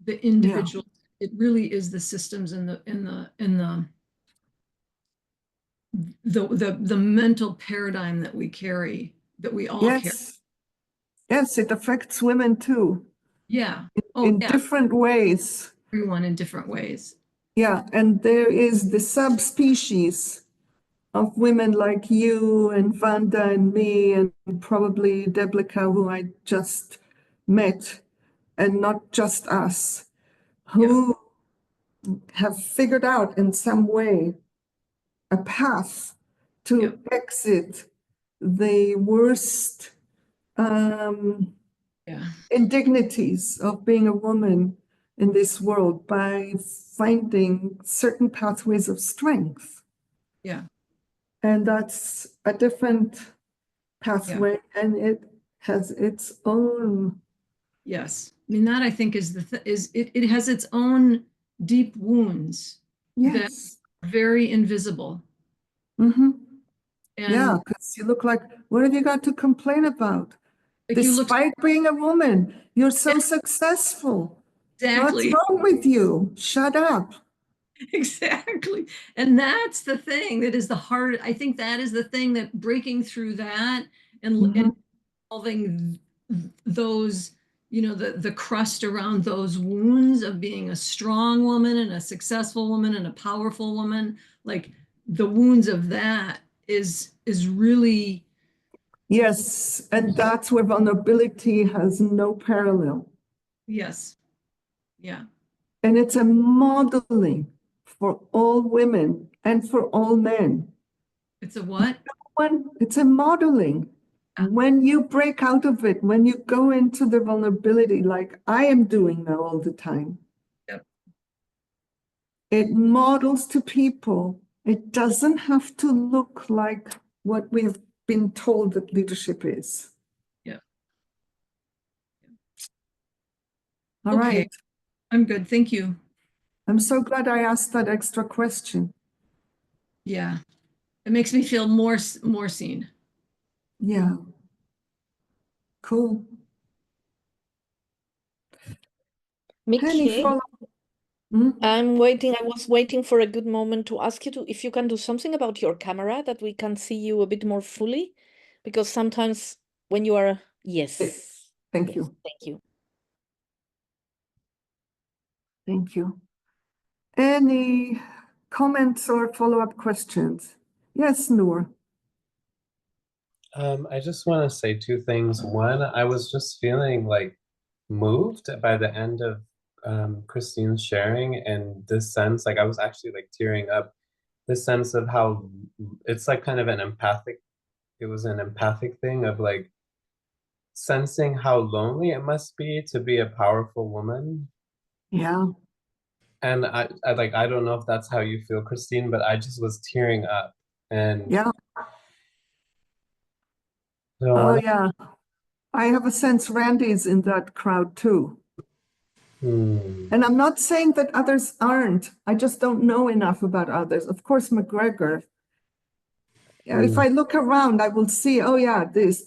the individual. It really is the systems and the mental paradigm that we carry, that we all carry. Yes, yes, it affects women too, Yeah. Oh, in yeah. different ways. Everyone in different ways. Yeah, and there is the subspecies of women like you and Vanda and me and probably Deblica, who I just met, and not just us, who have figured out in some way a path to exit the worst Yeah. indignities of being a woman in this world by finding certain pathways of strength. Yeah. And that's a different pathway, and it has its own. Yes. I mean, that I think is it has its own deep wounds that Yes. are very invisible. Mm-hmm. Yeah, And because you look like, what have you got to complain about? like you look Despite being a woman, you're so successful. What's exactly, wrong with you? Shut up. exactly. And that's the thing that is the hard, I think that is the thing that breaking through that and Mhm. solving those, you know, the crust around those wounds of being a strong woman and a successful woman and a powerful woman, like the wounds of that is really, Yes, and that's where vulnerability has no parallel. yes, yeah, And it's a modeling for all women and for all men. it's a what? It's a modeling. When you break out of it, when you go into the vulnerability, like I am doing now all the time, Yep. it models to people. It doesn't have to look like what we have been told that leadership is. Yep. All Okay, right. I'm good, thank you. I'm so glad I asked that extra question. Yeah, it makes me feel more seen. Yeah. Cool. Any Miki, follow? Hmm? I was waiting for a good moment to ask you if you can do something about your camera that we can see you a bit more fully, because sometimes when you are, yes, Thank yes, you. thank you. Thank you. Any comments or follow-up questions? Yes, Noor. I just want to say two things. One, I was just feeling like moved by the end of Christine's sharing, and this sense, like I was actually like tearing up, this sense of how it's like kind of an empathic, it was an empathic thing of like sensing how lonely it must be a powerful woman. Yeah. And I like, I don't know if that's how you feel, Christine, but I just was tearing up. And Yeah. so I Oh, wanna, yeah. I have a sense Randy's in that crowd too. And I'm not saying that others aren't. I just don't know enough about others. Of course, McGregor. Yeah, if I look around, I will see, oh yeah, this.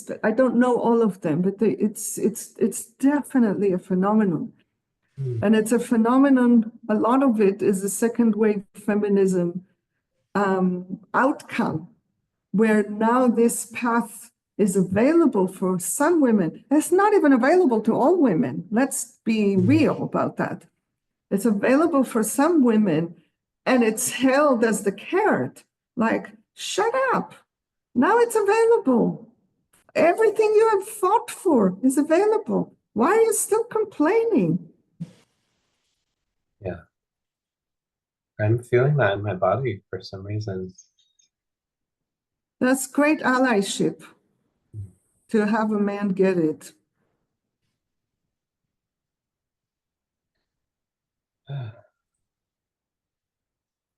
But I don't know all of them, but it's definitely a phenomenon. And it's a phenomenon, a lot of it is a second wave feminism outcome, where now this path is available for some women. It's not even available to all women. Let's be real about that. It's available for some women, and it's held as the carrot, like, shut up. Now it's available. Everything you have fought for is available. Why are you still complaining? yeah. I'm feeling that in my body for some reason. That's great allyship to have a man get it.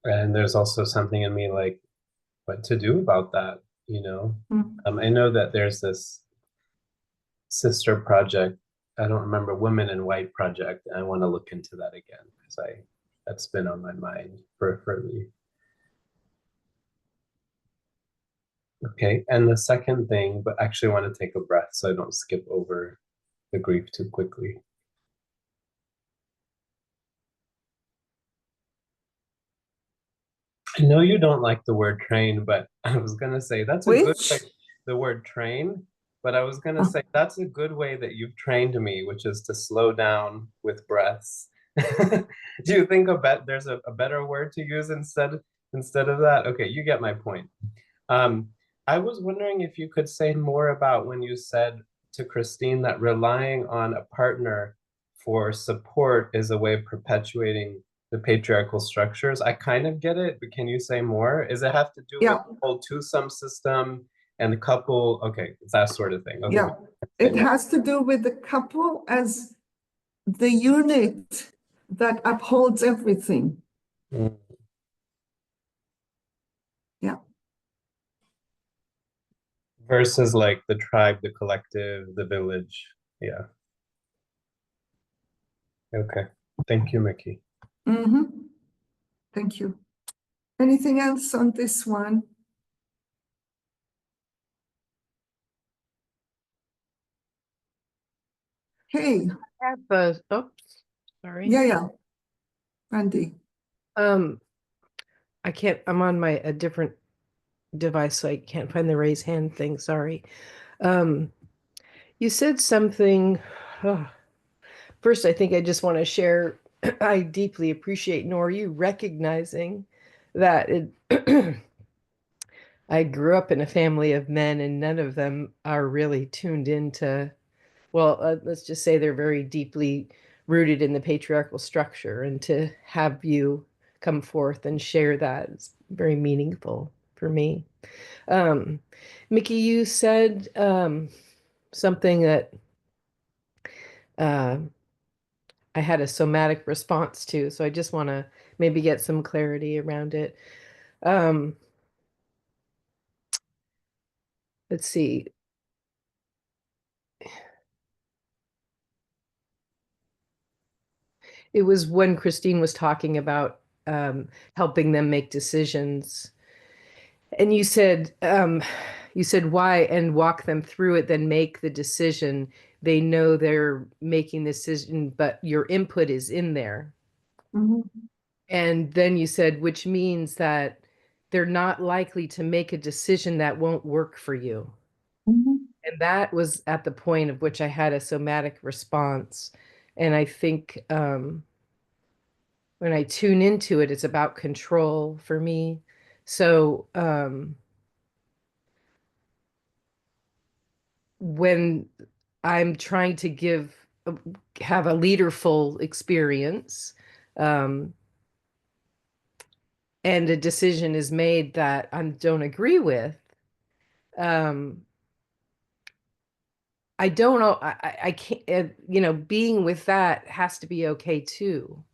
And there's also something in me like, what to do about that, you know? Mm. I know that there's this sister project, I don't remember, Women in White project. I want to look into that again because that's been on my mind peripherally. Okay, and the second thing, but actually want to take a breath so I don't skip over the grief too quickly. I know you don't like the word train, but I was gonna say that's a good way, Which? the word train, but I was gonna Oh, say that's a good way that you've trained me, which is to slow down with breaths. Do you think there's a better word to use instead of that? Okay, you get my point. Um, I was wondering if you could say more about when you said to Christine that relying on a partner for support is a way of perpetuating the patriarchal structures. I kind of get it, but can you say more? Does it have to do with yeah, the whole twosome system and the couple? Okay, it's that sort of thing. Okay, yeah. It has to do with the couple as the unit that upholds everything. Mm. Yeah. Versus like the tribe, the collective, the village. Yeah. Okay. Thank you, Miki. Mm-hmm. Thank you. Anything else on this one? Hey, Have a, oops, sorry. yeah. Andy. I can't, I'm on a different device, so I can't find the raise hand thing, sorry. You said something, oh, first, I think I just want to share, I deeply appreciate, Nor, you recognizing that I grew up in a family of men and none of them are really tuned into, well, let's just say they're very deeply rooted in the patriarchal structure, and to have you come forth and share that is very meaningful for me. Um, Miki, you said something that uh, I had a somatic response to, so I just want to maybe get some clarity around it. Um, let's see. It was when Christine was talking about helping them make decisions. And you said why, and walk them through it, then make the decision. They know they're making the decision, but your input is in there. Mhm. And then you said, which means that they're not likely to make a decision that won't work for you. Mhm. And that was at the point of which I had a somatic response. And I think when I tune into it, it's about control for me. So when I'm trying to have a leaderful experience, um, and a decision is made that I don't agree with, um, I don't know, I can't, being with that has to be okay too.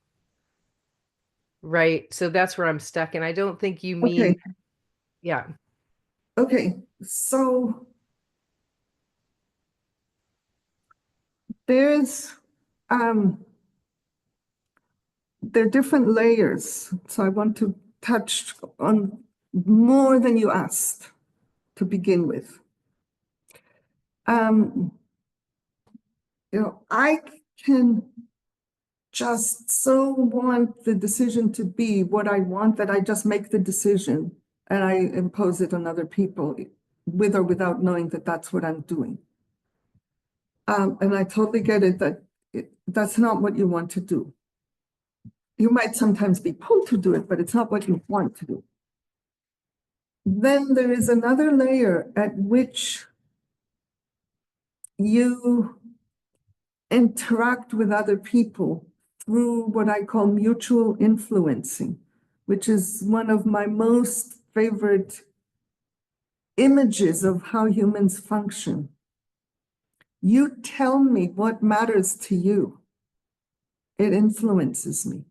Right. So that's where I'm stuck. And I don't think you mean, Okay, yeah. okay. So there's there are different layers. So I want to touch on more than you asked to begin with. I can just so want the decision to be what I want that I just make the decision and I impose it on other people with or without knowing that that's what I'm doing. And I totally get it that that's not what you want to do. You might sometimes be pulled to do it, but it's not what you want to do. Then there is another layer at which you interact with other people through what I call mutual influencing. which is one of my most favorite images of how humans function. You tell me what matters to you. It influences me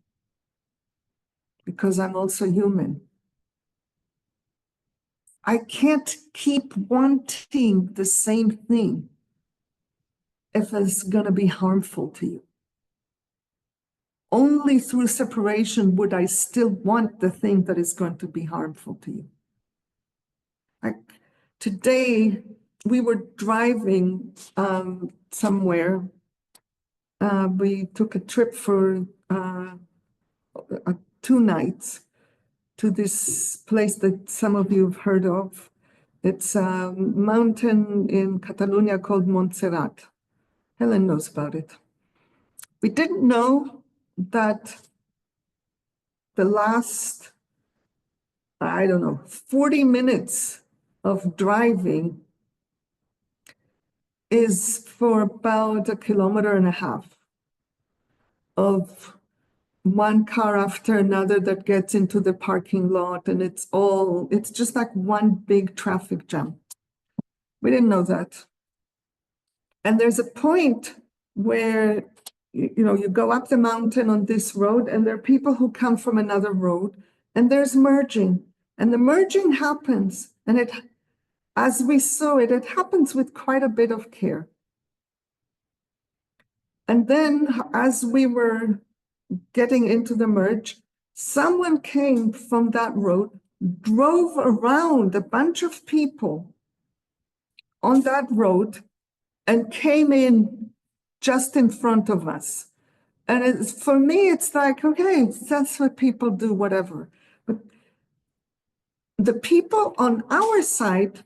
because I'm also human. I can't keep wanting the same thing if it's going to be harmful to you. Only through separation would I still want the thing that is going to be harmful to you. Like today, we were driving somewhere. We took a trip for 2 nights to this place that some of you have heard of. It's a mountain in Catalonia called Montserrat. Helen knows about it. We didn't know that the last, 40 minutes of driving is for about 1.5 kilometers of one car after another that gets into the parking lot, and it's just like one big traffic jam. We didn't know that. And there's a point where you go up the mountain on this road, and there are people who come from another road, and there's merging. And the merging happens, and as we saw it happens with quite a bit of care. And then as we were getting into the merge, someone came from that road, drove around a bunch of people on that road, and came in just in front of us. And for me, it's like, okay, that's what people do, whatever. But the people on our side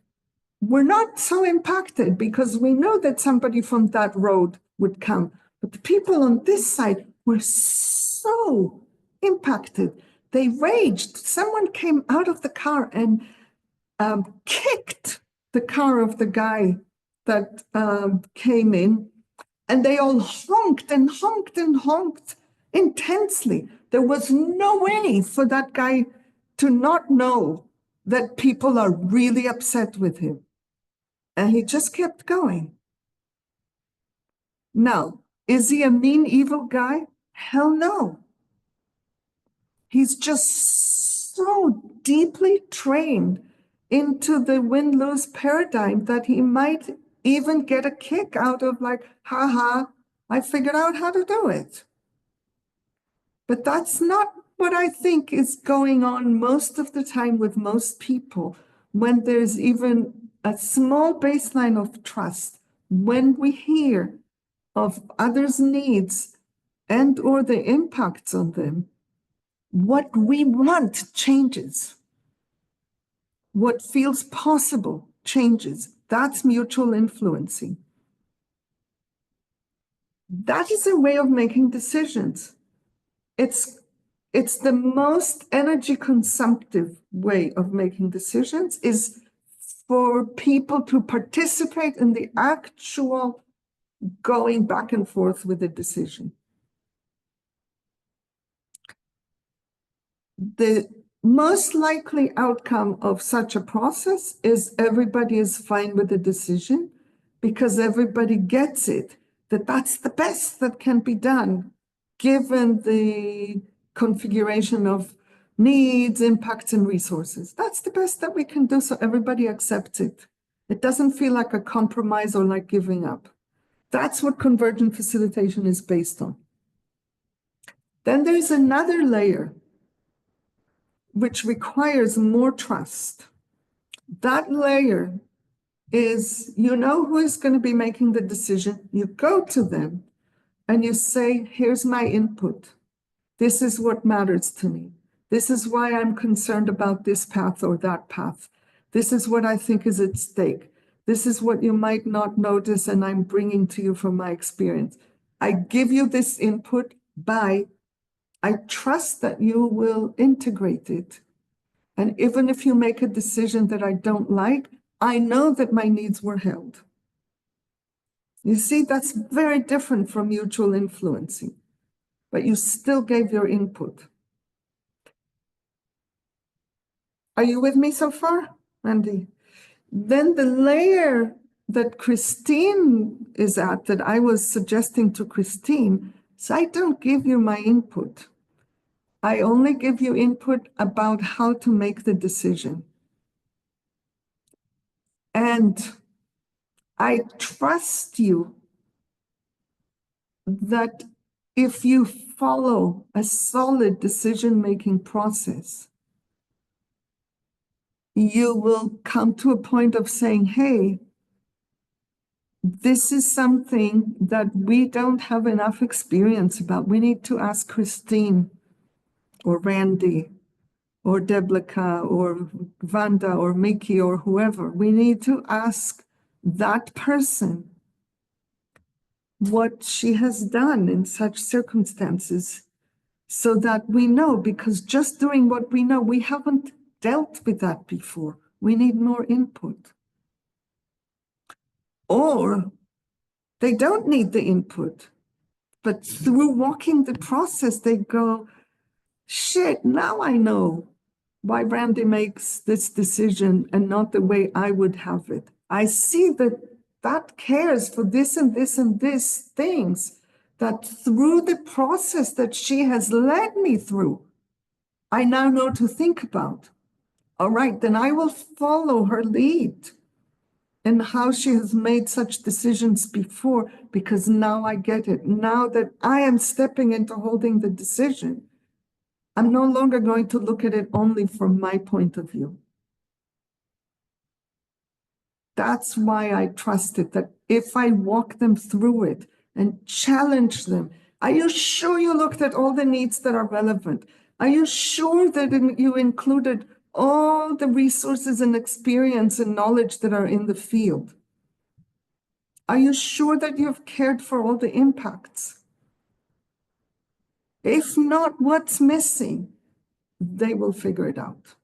were not so impacted because we know that somebody from that road would come. But the people on this side were so impacted. They raged. Someone came out of the car and kicked the car of the guy that came in, and they all honked and honked and honked intensely. There was no way for that guy to not know that people are really upset with him. And he just kept going. Now, is he a mean, evil guy? Hell no. He's just so deeply trained into the win-lose paradigm that he might even get a kick out of, like, haha, I figured out how to do it. But that's not what I think is going on most of the time with most people. When there's even a small baseline of trust, when we hear of others' needs and or the impacts on them, what we want changes. What feels possible changes. That's mutual influencing. That is a way of making decisions. It's the most energy consumptive way of making decisions, is for people to participate in the actual going back and forth with the decision. The most likely outcome of such a process is everybody is fine with the decision because everybody gets it, that that's the best that can be done given the configuration of needs, impacts, and resources. That's the best that we can do, so everybody accepts it. It doesn't feel like a compromise or like giving up. That's what convergent facilitation is based on. Then there's another layer which requires more trust. That layer is, who is going to be making the decision. You go to them and you say, here's my input. This is what matters to me. This is why I'm concerned about this path or that path. This is what I think is at stake. This is what you might not notice, and I'm bringing to you from my experience. I give you this input I trust that you will integrate it. And even if you make a decision that I don't like, I know that my needs were held. You see, that's very different from mutual influencing, but you still gave your input. Are you with me so far, Andy? Then the layer that Christine is at, that I was suggesting to Christine, is I don't give you my input. I only give you input about how to make the decision. And I trust you that if you follow a solid decision-making process, you will come to a point of saying, hey, this is something that we don't have enough experience about. We need to ask Christine or Randy or Deblica or Vanda or Miki or whoever. We need to ask that person what she has done in such circumstances so that we know, because just doing what we know, we haven't dealt with that before. We need more input. Or they don't need the input, but through walking the process, they go, shit, now I know why Randy makes this decision and not the way I would have it. I see that that cares for this and this and this things, that through the process that she has led me through, I now know to think about. All right, then I will follow her lead and how she has made such decisions before, because now I get it. Now that I am stepping into holding the decision, I'm no longer going to look at it only from my point of view. That's why I trust it, that if I walk them through it and challenge them, are you sure you looked at all the needs that are relevant? Are you sure that you included all the resources and experience and knowledge that are in the field? Are you sure that you've cared for all the impacts? If not, what's missing? They will figure it out.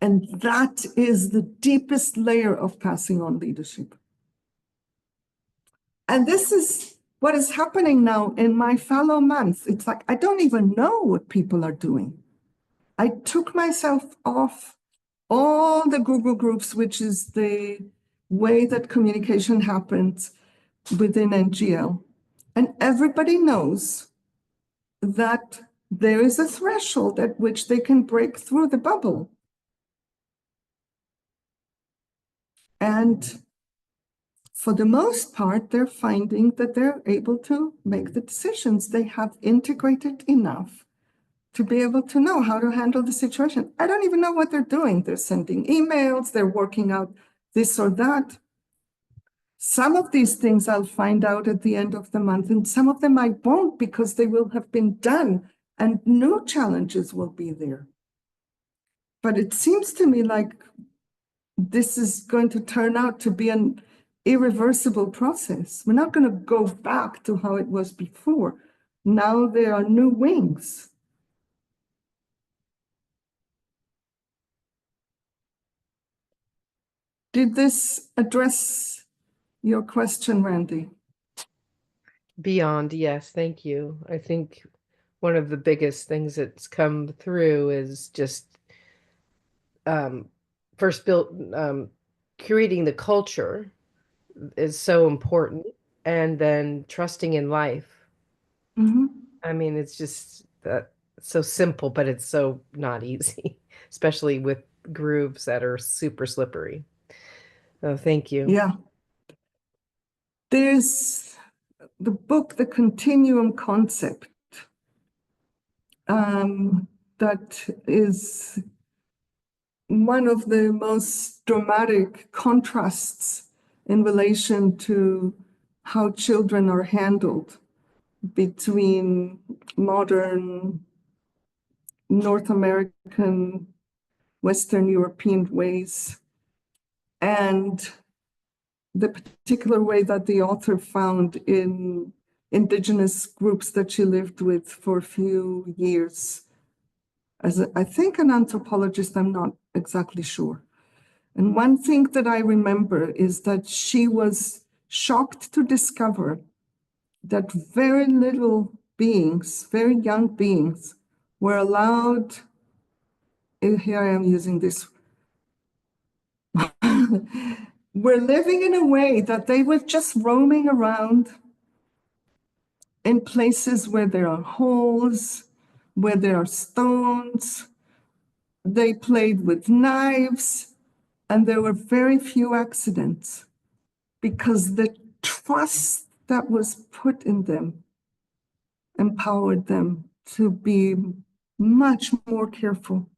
And that is the deepest layer of passing on leadership. And this is what is happening now in my fallow month. It's like, I don't even know what people are doing. I took myself off all the Google groups, which is the way that communication happens within NGL. And everybody knows that there is a threshold at which they can break through the bubble. And for the most part, they're finding that they're able to make the decisions. They have integrated enough to be able to know how to handle the situation. I don't even know what they're doing. They're sending emails, they're working out this or that. Some of these things I'll find out at the end of the month, and some of them I won't, because they will have been done and new challenges will be there. But it seems to me like this is going to turn out to be an irreversible process. We're not going to go back to how it was before. Now there are new wings. Did this address your question, Randy? Beyond, yes, thank you. I think one of the biggest things that's come through is just first creating the culture is so important, and then trusting in life. Mm-hmm. I mean, it's just that so simple, but it's so not easy, especially with grooves that are super slippery. Oh, thank you. Yeah. There's the book, The Continuum Concept, that is one of the most dramatic contrasts in relation to how children are handled between modern North American, Western European ways and the particular way that the author found in indigenous groups that she lived with for a few years. As I think an anthropologist, I'm not exactly sure. And one thing that I remember is that she was shocked to discover that very little beings, very young beings, We're allowed, and here I am using this. We're living in a way that they were just roaming around in places where there are holes, where there are stones. They played with knives, and there were very few accidents because the trust that was put in them empowered them to be much more careful.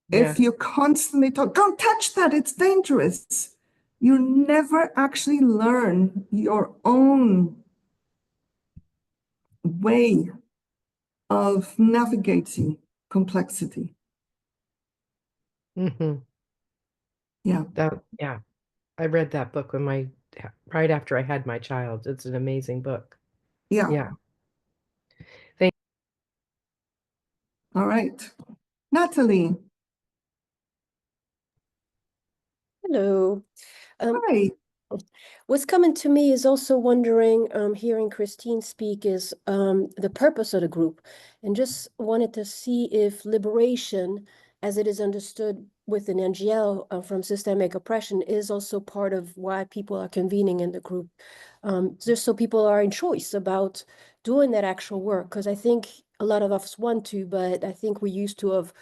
Yeah. If you constantly talk, don't touch that, it's dangerous, you never actually learn your own way of navigating complexity. Hmm. Yeah. Yeah. I read that book right after I had my child. It's an amazing book. Yeah. Yeah. All right. Natalie. Hello. Hi. What's coming to me is also wondering, hearing Christine speak, is the purpose of the group, and just wanted to see if liberation, as it is understood within NGL from systemic oppression, is also part of why people are convening in the group, just so people are in choice about doing that actual work. Because I think a lot of us want to, but I think we used to have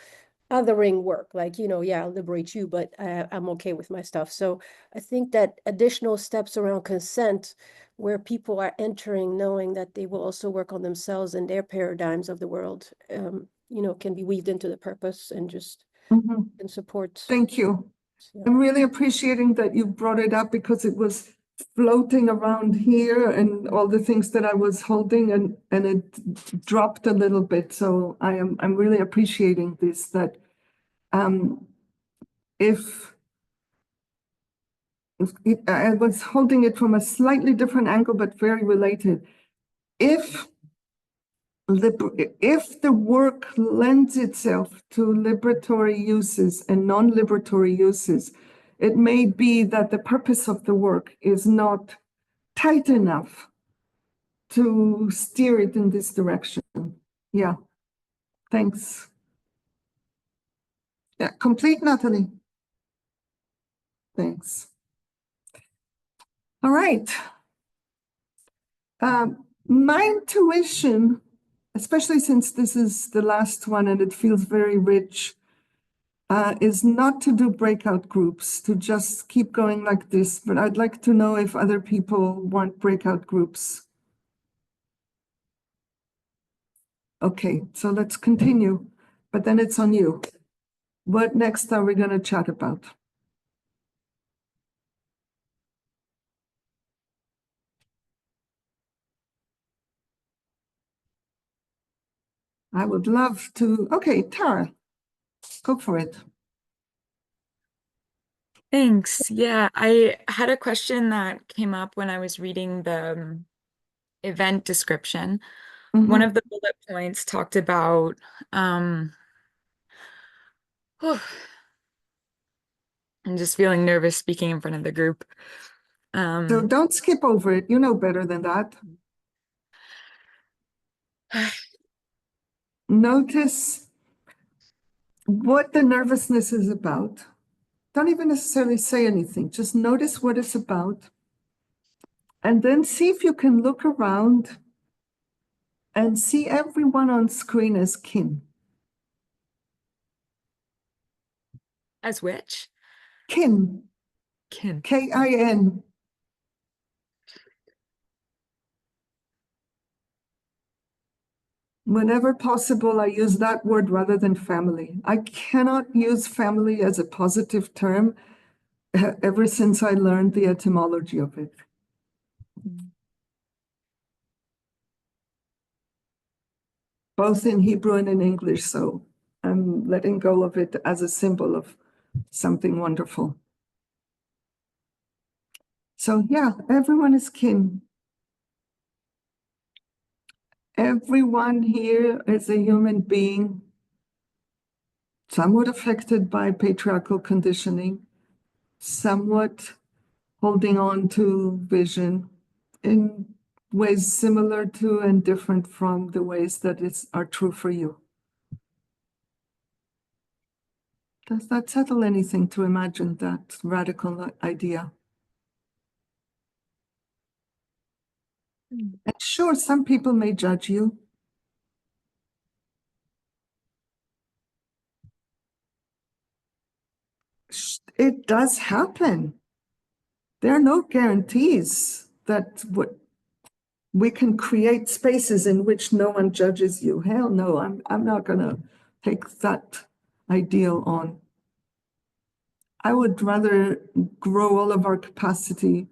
othering work, like, yeah, I'll liberate you, but I'm okay with my stuff. So I think that additional steps around consent, where people are entering knowing that they will also work on themselves and their paradigms of the world, can be weaved into the purpose and just and support. Thank you. Yeah. I'm really appreciating that you brought it up because it was floating around here and all the things that I was holding, and it dropped a little bit. So I'm really appreciating this, that if I was holding it from a slightly different angle, but very related. If the work lends itself to liberatory uses and non-liberatory uses, it may be that the purpose of the work is not tight enough to steer it in this direction. Yeah, thanks. Yeah, complete, Natalie. Thanks. All right. My intuition, especially since this is the last one and it feels very rich, is not to do breakout groups, to just keep going like this. But I'd like to know if other people want breakout groups. Okay, so let's continue, but then it's on you. What next are we going to chat about? I would love to. Okay, Tara, go for it. Thanks. Yeah, I had a question that came up when I was reading the event description. One of the bullet points talked about I'm just feeling nervous speaking in front of the group. So don't skip over it. You know better than that. Notice what the nervousness is about. Don't even necessarily say anything. Just notice what it's about. And then see if you can look around and see everyone on screen as kin. As which? Kin. Kin. K-I-N. Whenever possible, I use that word rather than family. I cannot use family as a positive term ever since I learned the etymology of it. Both in Hebrew and in English, so I'm letting go of it as a symbol of something wonderful. So yeah, everyone is kin. Everyone here is a human being, somewhat affected by patriarchal conditioning, somewhat holding on to vision in ways similar to and different from the ways that are true for you. Does that settle anything to imagine that radical idea? And sure, some people may judge you. It does happen. There are no guarantees that we can create spaces in which no one judges you. Hell no, I'm not gonna take that ideal on. I would rather grow all of our capacity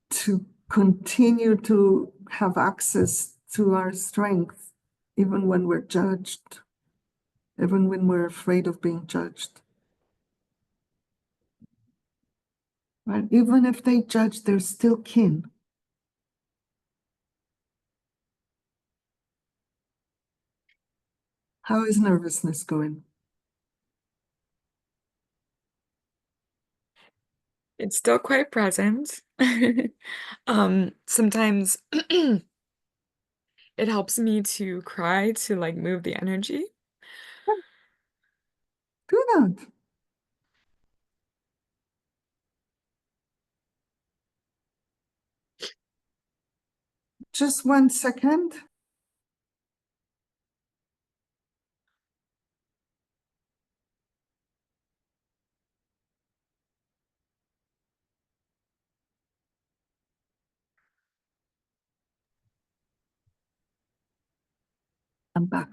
to continue to have access to our strength, even when we're judged, even when we're afraid of being judged. Right? Even if they judge, they're still kin. How is nervousness going? It's still quite present. Sometimes it helps me to cry to like move the energy. Do that. Just 1 second. I'm back.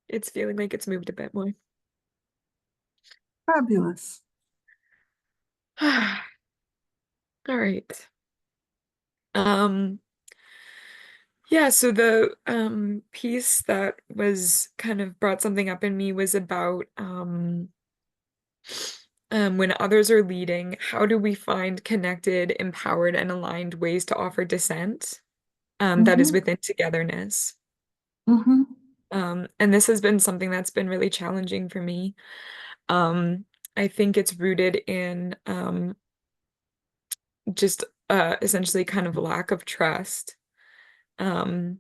It's feeling like it's moved a bit more. Fabulous. All right. Yeah, so the piece that was kind of brought something up in me was about when others are leading, how do we find connected, empowered, and aligned ways to offer dissent that is within togetherness? Mm-hmm. And this has been something that's been really challenging for me. I think it's rooted in just essentially kind of lack of trust. So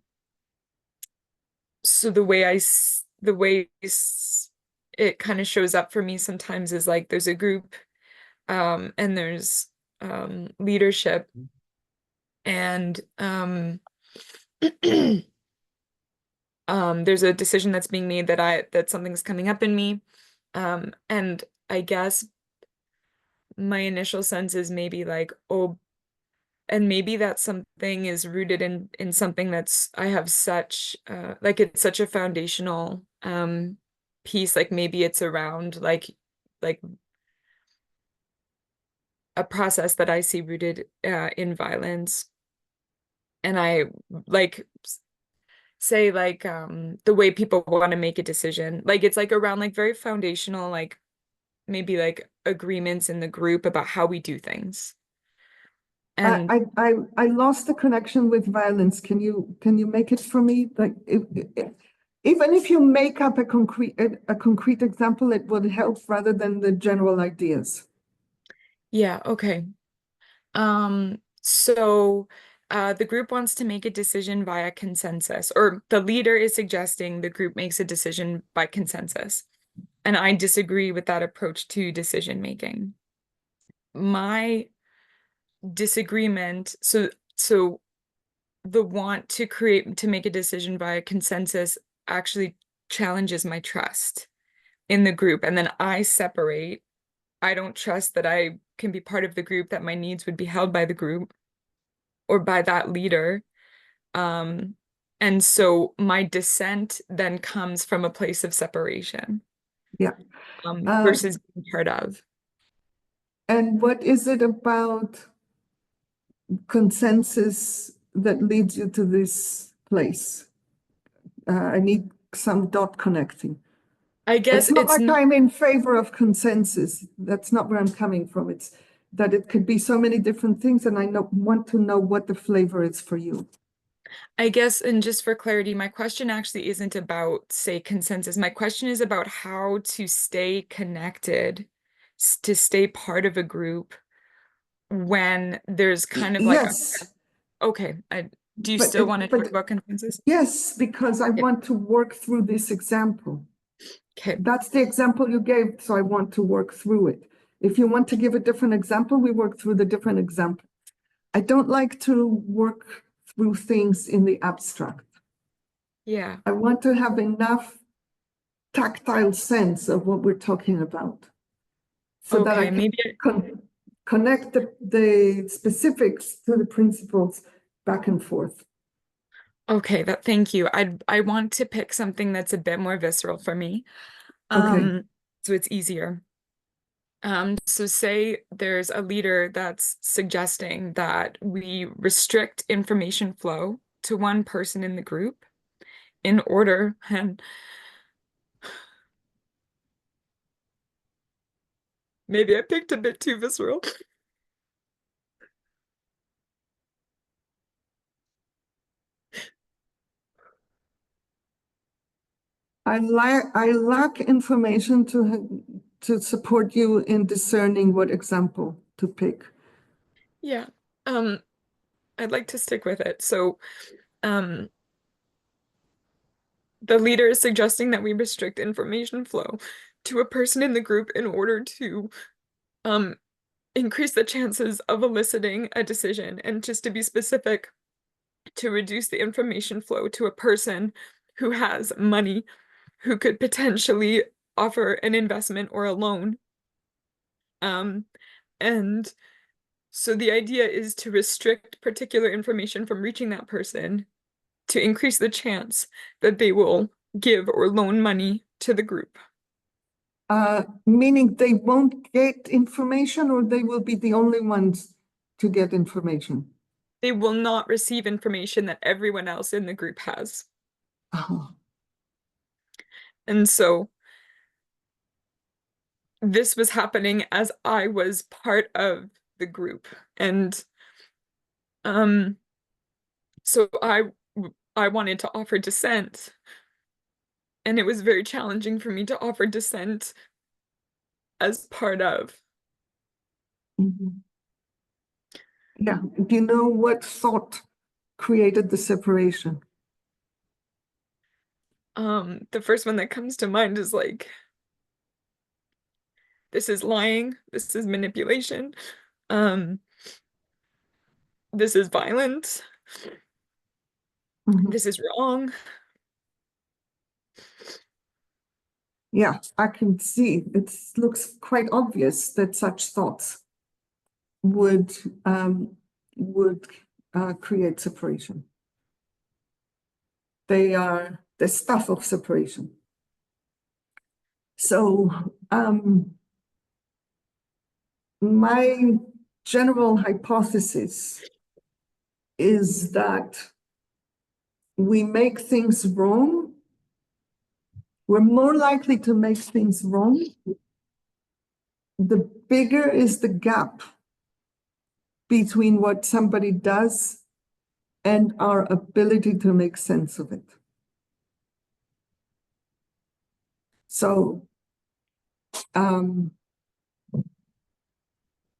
it kind of shows up for me sometimes is like there's a group and there's leadership and there's a decision that's being made that something's coming up in me. And I guess my initial sense is maybe like, oh, and maybe that something is rooted in something that's I have such like it's such a foundational piece. Like maybe it's around like a process that I see rooted in violence. And I like say like the way people want to make a decision. Like it's like around like very foundational, like maybe like agreements in the group about how we do things. And I lost the connection with violence. Can you make it for me? Like even if you make up a concrete example, it would help rather than the general ideas. yeah, okay. So the group wants to make a decision via consensus, or the leader is suggesting the group makes a decision by consensus. And I disagree with that approach to decision making. My disagreement, so the want to make a decision via consensus actually challenges my trust in the group. And then I separate. I don't trust that I can be part of the group, that my needs would be held by the group or by that leader. And so my dissent then comes from a place of separation. Yeah. Versus being part of. And what is it about consensus that leads you to this place? I need some dot connecting. I guess it's not it's like I'm in favor of consensus. That's not where I'm coming from. that it could be so many different things, and I want to know what the flavor is for you. I guess, and just for clarity, my question actually isn't about, say, consensus. My question is about how to stay connected, to stay part of a group when there's kind of like, Yes, okay, do you But still it- want to but- talk about consensus? yes, because I Yeah. want to work through this example. Okay, That's the example you gave, so I want to work through it. If you want to give a different example, we work through the different example. I don't like to work through things in the abstract. yeah, I want to have enough tactile sense of what we're talking about, so that I okay, can maybe, connect the specifics to the principles back and forth. okay, thank you. I want to pick something that's a bit more visceral for me. Okay. So it's easier. So say there's a leader that's suggesting that we restrict information flow to one person in the group in order, and maybe I picked a bit too visceral. I lack information to support you in discerning what example to pick. Yeah. I'd like to stick with it. So, the leader is suggesting that we restrict information flow to a person in the group in order to increase the chances of eliciting a decision, and just to be specific, to reduce the information flow to a person who has money, who could potentially offer an investment or a loan. And so the idea is to restrict particular information from reaching that person to increase the chance that they will give or loan money to the group. Meaning they won't get information, or they will be the only ones to get information. They will not receive information that everyone else in the group has. Oh, And so this was happening as I was part of the group. And so I wanted to offer dissent. And it was very challenging for me to offer dissent as part of. mhm. Yeah. Do you know what thought created the separation? The first one that comes to mind is like, this is lying, this is manipulation, this is violence, Mhm. this is wrong. Yeah, I can see. It looks quite obvious that such thoughts would create separation. They are the stuff of separation. So my general hypothesis is that we make things wrong. We're more likely to make things wrong the bigger is the gap between what somebody does and our ability to make sense of it. So,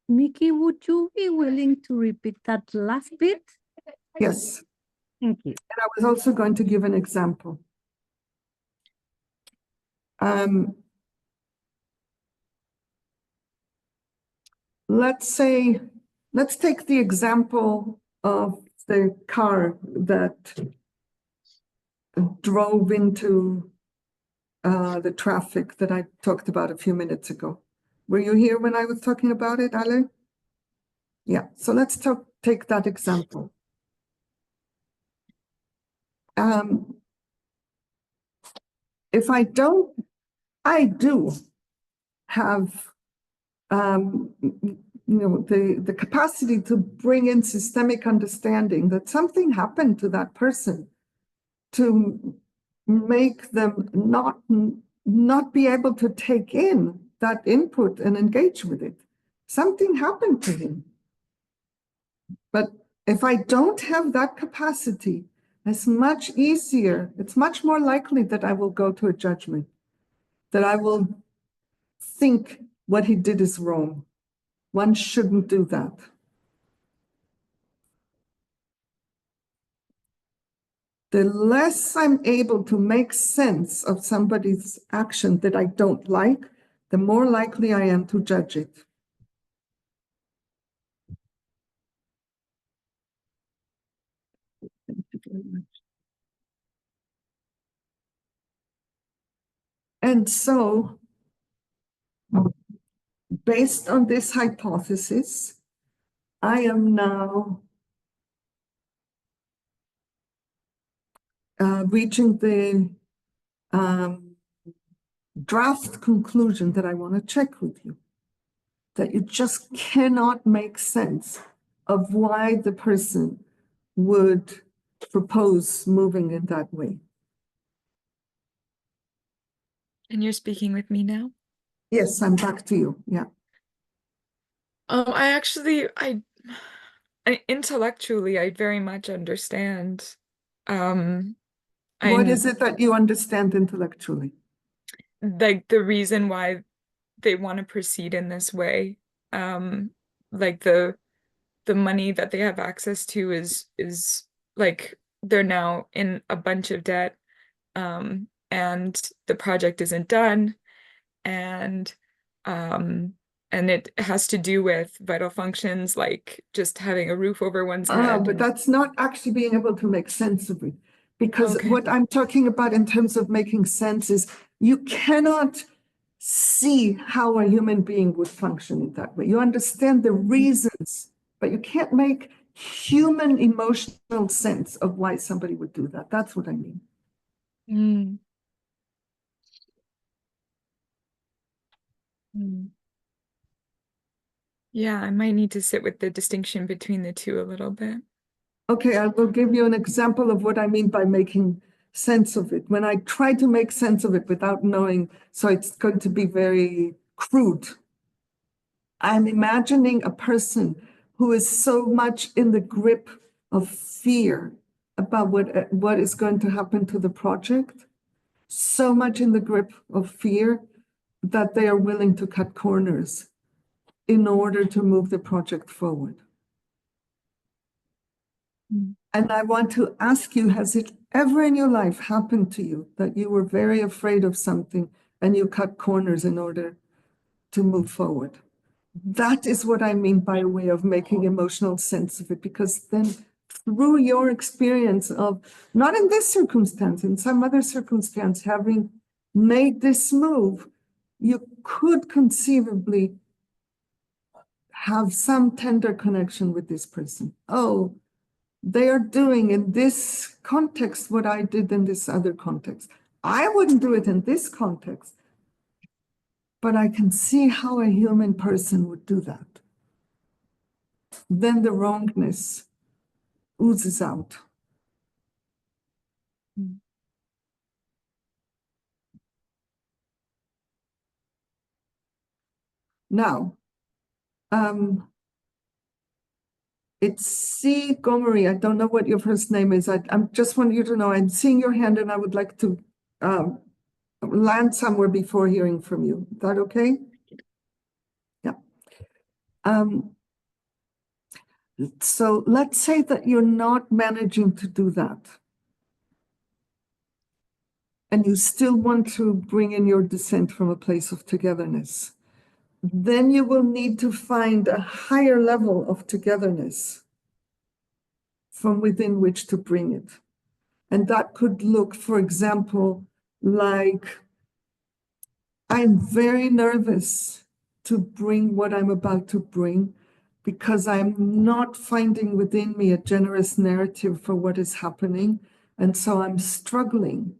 Miki, would you be willing to repeat that last bit? yes. Thank you. And I was also going to give an example. Let's take the example of the car that drove into the traffic that I talked about a few minutes ago. Were you here when I was talking about it, Ale? Yeah, so let's take that example. If I do have the capacity to bring in systemic understanding that something happened to that person, to make them not be able to take in that input and engage with it. Something happened to him. But if I don't have that capacity, it's much easier, it's much more likely that I will go to a judgment, that I will think what he did is wrong. One shouldn't do that. The less I'm able to make sense of somebody's action that I don't like, the more likely I am to judge it. Thank you very much. And so, based on this hypothesis, I am now reaching the draft conclusion that I want to check with you. That you just cannot make sense of why the person would propose moving in that way. And you're speaking with me now? Yes, I'm back to you. Yeah. I actually, I intellectually, I very much understand. What is it that you understand intellectually? Like the reason why they want to proceed in this way. Like the money that they have access to is like they're now in a bunch of debt, and the project isn't done, and it has to do with vital functions like just having a roof over one's head. But that's not actually being able to make sense of it. Because Okay. what I'm talking about in terms of making sense is you cannot see how a human being would function in that way. You understand the reasons, but you can't make human emotional sense of why somebody would do that. That's what I mean. Mm. Mm. Yeah, I might need to sit with the distinction between the two a little bit. Okay, I will give you an example of what I mean by making sense of it. When I try to make sense of it without knowing, so it's going to be very crude. I'm imagining a person who is so much in the grip of fear about what is going to happen to the project, so much in the grip of fear that they are willing to cut corners in order to move the project forward. And I want to ask you, has it ever in your life happened to you that you were very afraid of something and you cut corners in order to move forward? That is what I mean by way of making emotional sense of it, because then through your experience of, not in this circumstance, in some other circumstance, having made this move, you could conceivably have some tender connection with this person. Oh, they are doing in this context what I did in this other context. I wouldn't do it in this context, but I can see how a human person would do that. Then the wrongness oozes out. Now, it's C. Gomery. I don't know what your first name is. I just want you to know I'm seeing your hand and I would like to land somewhere before hearing from you. Is that okay? Yeah. So let's say that you're not managing to do that. And you still want to bring in your descent from a place of togetherness. Then you will need to find a higher level of togetherness from within which to bring it. And that could look, for example, like I'm very nervous to bring what I'm about to bring because I'm not finding within me a generous narrative for what is happening. And so I'm struggling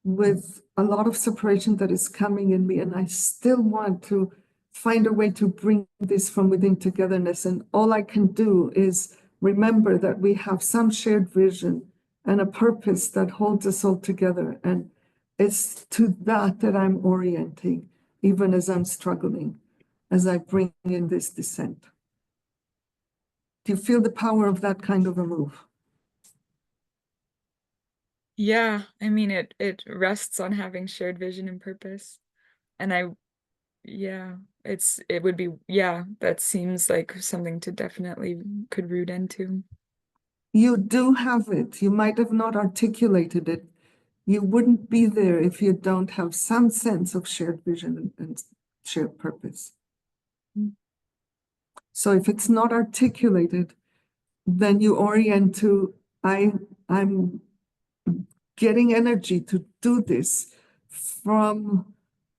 with a lot of separation that is coming in me. And I still want to find a way to bring this from within togetherness. And all I can do is remember that we have some shared vision and a purpose that holds us all together. And it's to that I'm orienting, even as I'm struggling. as I bring in this dissent. Do you feel the power of that kind of a move? Yeah, I mean it rests on having shared vision and purpose. And yeah, it would be, yeah, that seems like something to definitely could root into. You do have it. You might have not articulated it. You wouldn't be there if you don't have some sense of shared vision and shared purpose. Mm. So if it's not articulated, then you orient to, I'm getting energy to do this from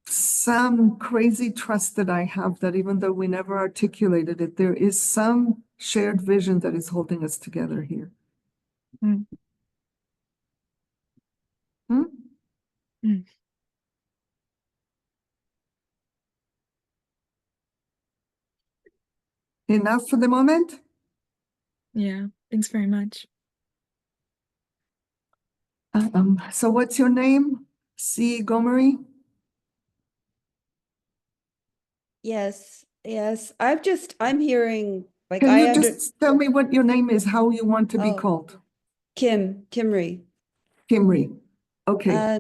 some crazy trust that I have that even though we never articulated it, there is some shared vision that is holding us together here. Mm. Hmm? Mm. Enough for the moment? Yeah, thanks very much. So what's your name? C. Gomery? Yes, yes. I'm hearing like Can I you just tell me what your name is, how you want to be Oh. called? Kimry. Kimry. Okay.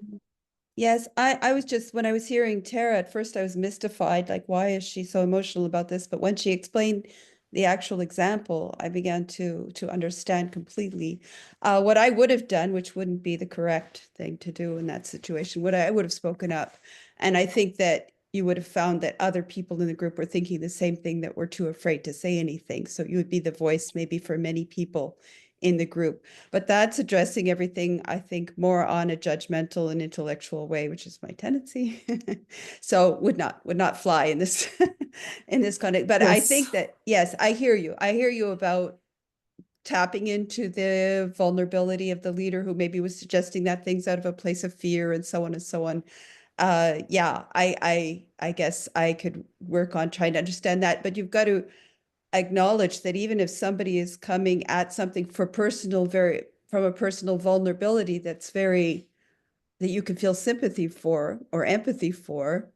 Yes, I was just, when I was hearing Tara, at first I was mystified, like, why is she so emotional about this? But when she explained the actual example, I began to understand completely. What I would have done, which wouldn't be the correct thing to do in that situation, I would have spoken up. And I think that you would have found that other people in the group were thinking the same thing, that were too afraid to say anything. So you would be the voice maybe for many people in the group. But that's addressing everything, I think, more on a judgmental and intellectual way, which is my tendency. So would not fly in this in this context. But I Yes. think that, yes, I hear you. I hear you about tapping into the vulnerability of the leader who maybe was suggesting that things out of a place of fear and so on and so on. Yeah, I guess I could work on trying to understand that, but you've got to acknowledge that even if somebody is coming at something from a personal vulnerability that's that you can feel sympathy for or empathy for,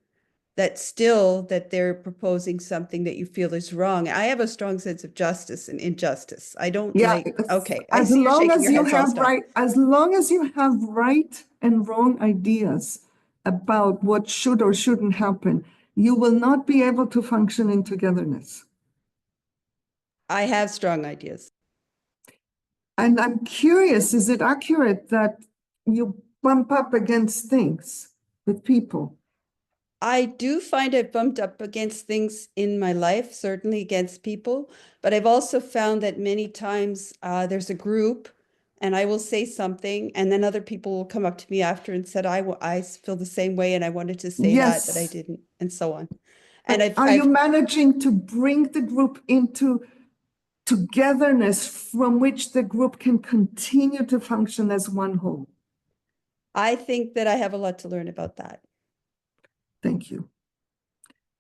that they're proposing something that you feel is wrong. I have a strong sense of justice and injustice. I don't Yeah. like, okay, I As see you're long shaking as your you head, so I'll have stop. right, as long as you have right and wrong ideas about what should or shouldn't happen, you will not be able to function in togetherness. I have strong ideas. And I'm curious, is it accurate that you bump up against things with people? I do find I've bumped up against things in my life, certainly against people, but I've also found that many times there's a group and I will say something and then other people will come up to me after and said, I feel the same way and I wanted to say that, but I Yes. didn't, and so on. But And are you managing to bring the group into togetherness from which the group can continue to function as one whole? I think that I have a lot to learn about that. Thank you.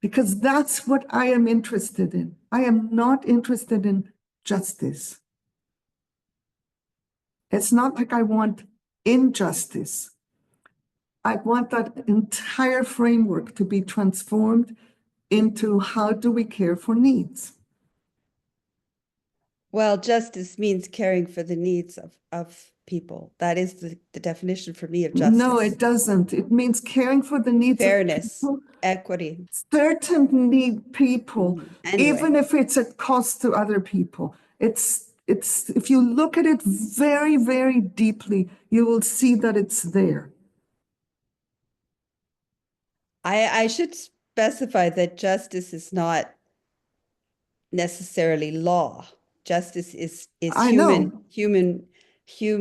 Because that's what I am interested in. I am not interested in justice. It's not like I want injustice. I want that entire framework to be transformed into how do we care for needs. Well, justice means caring for the needs of people. That is the definition for me of justice. No, it doesn't. It means caring for the needs Fairness, of people. equity. Certain need people, Anyway. even if it's at cost to other people. It's if you look at it very, very deeply, you will see that it's there. I should specify that justice is not necessarily law. Justice is I human, know. human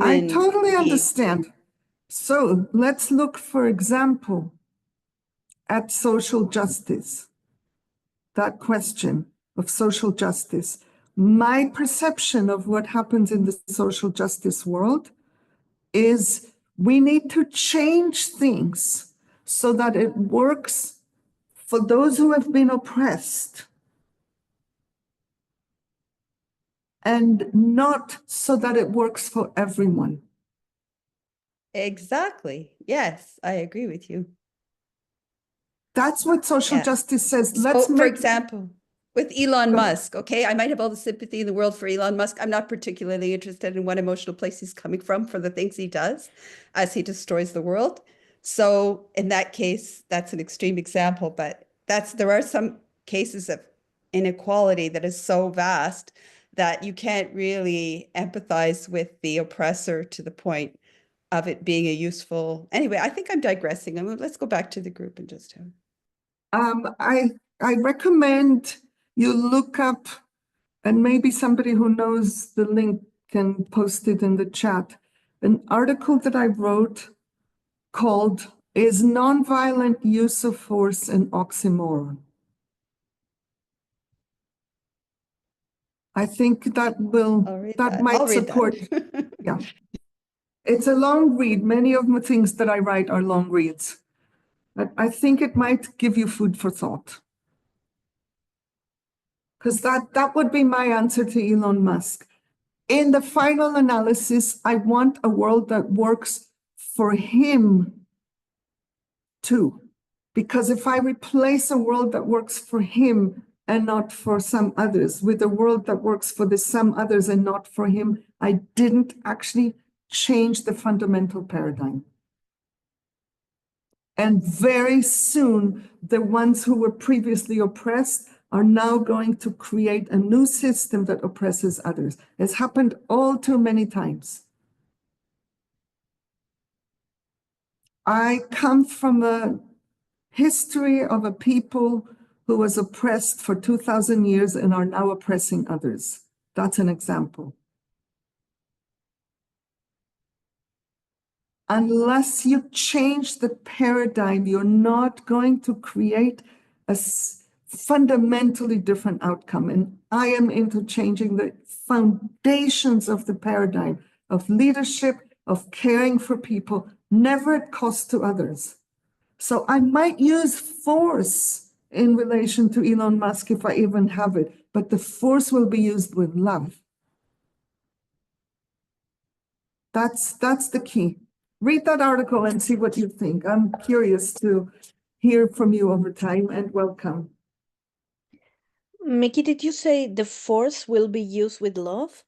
I totally needs. understand. So let's look, for example, at social justice. That question of social justice. My perception of what happens in the social justice world is we need to change things so that it works for those who have been oppressed and not so that it works for everyone. Exactly. Yes, I agree with you. That's what social Yeah. justice says. So, Let's for make example, with Elon Go. Musk, okay, I might have all the sympathy in the world for Elon Musk. I'm not particularly interested in what emotional place he's coming from for the things he does as he destroys the world. So in that case, that's an extreme example, but there are some cases of inequality that is so vast that you can't really empathize with the oppressor to the point of it being a useful. Anyway, I think I'm digressing. Let's go back to the group and just have. I recommend you look up, and maybe somebody who knows the link can post it in the chat, an article that I wrote called "Is Nonviolent Use of Force an Oxymoron?" I think that might I'll read support. that. Yeah. It's a long read. Many of the things that I write are long reads. But I think it might give you food for thought. Because that would be my answer to Elon Musk. In the final analysis, I want a world that works for him too. Because if I replace a world that works for him and not for some others with a world that works for the some others and not for him, I didn't actually change the fundamental paradigm. And very soon, the ones who were previously oppressed are now going to create a new system that oppresses others. It's happened all too many times. I come from a history of a people who was oppressed for 2,000 years and are now oppressing others. That's an example. Unless you change the paradigm, you're not going to create a fundamentally different outcome. And I am into changing the foundations of the paradigm of leadership, of caring for people, never at cost to others. So I might use force in relation to Elon Musk if I even have it, but the force will be used with love. That's the key. Read that article and see what you think. I'm curious to hear from you over time, and welcome. Miki, did you say the force will be used with love?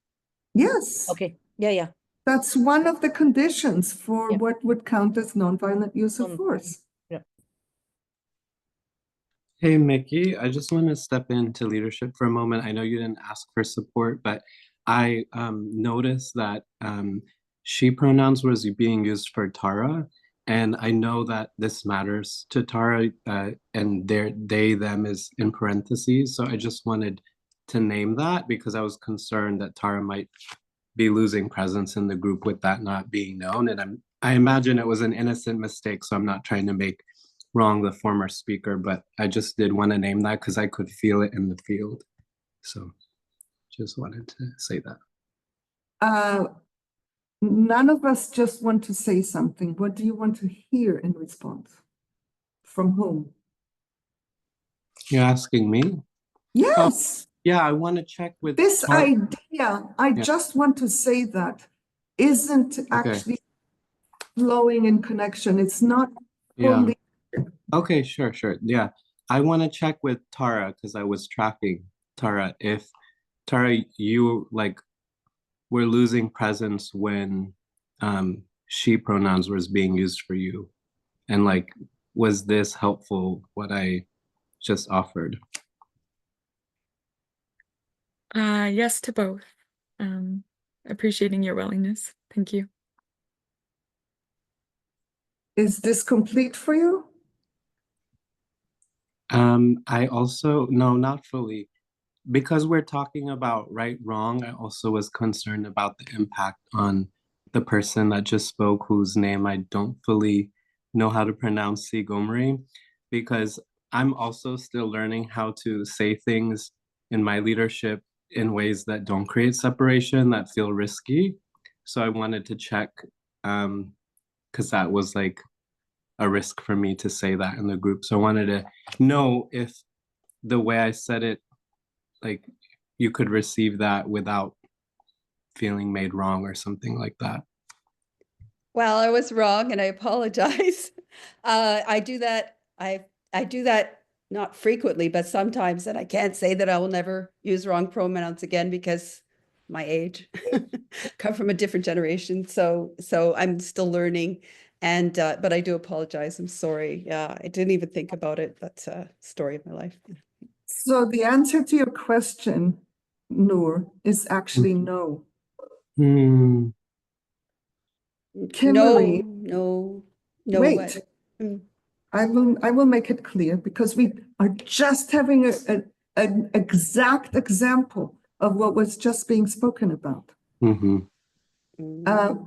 Yes. Okay. Yeah. That's one of the conditions for Yeah. what would count as nonviolent use of force. Yeah. Hey, Miki, I just want to step into leadership for a moment. I know you didn't ask for support, but I noticed that she pronouns was being used for Tara. And I know that this matters to Tara, and they, them is in parentheses. So I just wanted to name that because I was concerned that Tara might be losing presence in the group with that not being known. And I imagine it was an innocent mistake, so I'm not trying to make wrong the former speaker, but I just did want to name that because I could feel it in the field. So just wanted to say that. None of us just want to say something. What do you want to hear in response? From whom? You're asking me? Yes. Oh, yeah, I want to check with this idea. I just want to say that isn't actually flowing in connection. It's not fully. Okay, sure. Yeah, I want to check with Tara because I was tracking Tara. If Tara, you were losing presence when she pronouns was being used for you, and was this helpful what I just offered? Yes to both. Appreciating your willingness. Thank you. Is this complete for you? I also, no, not fully. Because we're talking about right, wrong, I also was concerned about the impact on the person that just spoke, whose name I don't fully know how to pronounce, Sigomri, because I'm also still learning how to say things in my leadership in ways that don't create separation, that feel risky. So I wanted to check, because that was a risk for me to say that in the group. So I wanted to know if the way I said it, you could receive that without feeling made wrong or something like that. Well, I was wrong and I apologize. I do that. I I do that not frequently, but sometimes, and I can't say that I will never use wrong pronouns again because my age, come from a different generation. So I'm still learning, and but I do apologize. I'm sorry. Yeah, I didn't even think about it. That's a story of my life. So the answer to your question, Noor, is actually no. Hmm. Kimberly, No, wait. what? Mm. I will make it clear because we are just having an exact example of what was just being spoken about. Mm-hmm.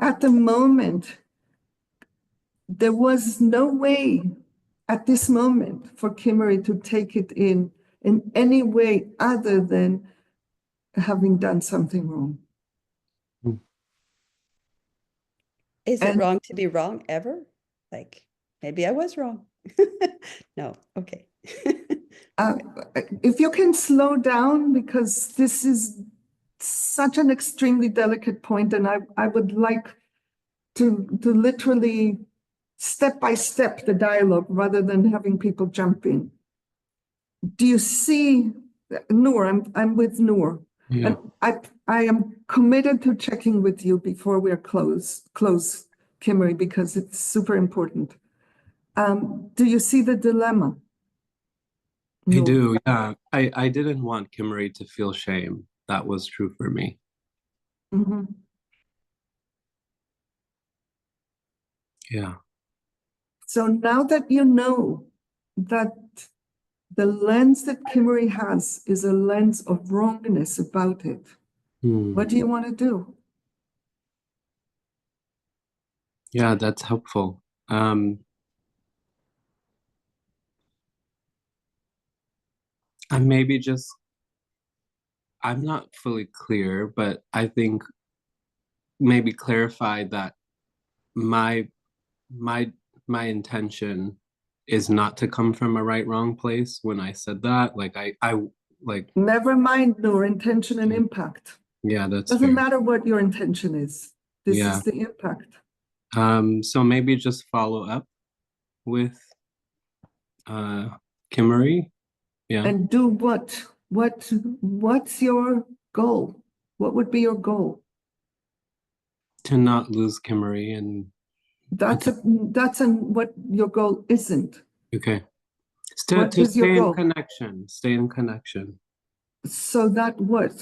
At the moment, there was no way at this moment for Kimmery to take it in any way other than having done something wrong. Is it And wrong to be wrong ever? Like, maybe I was wrong. No, okay. if you can slow down, because this is such an extremely delicate point, and I would like to literally step by step the dialogue rather than having people jump in. Do you see, Noor? I'm with Noor, Yeah. and I am committed to checking with you before we're close, Kimmery, because it's super important. Do you see the dilemma? I Noor? do, yeah. I didn't want Kimmery to feel shame. That was true for me. Mhm. Yeah. So now that you know that the lens that Kimmery has is a lens of wrongness about it, Hmm. what do you want to do? Yeah, that's helpful. And maybe just, I'm not fully clear, but I think maybe clarify that my my my intention is not to come from a right wrong place when I said that. Like I like, Never mind Noor, intention and impact. yeah, that's Doesn't fair. matter what your intention is. This Yeah. is the impact. So maybe just follow up with Kimmery. Yeah. And do what? What's your goal? What would be your goal? To not lose Kimmery and That's what your goal isn't. okay. What To is your stay in goal? connection. Stay in connection. So that what?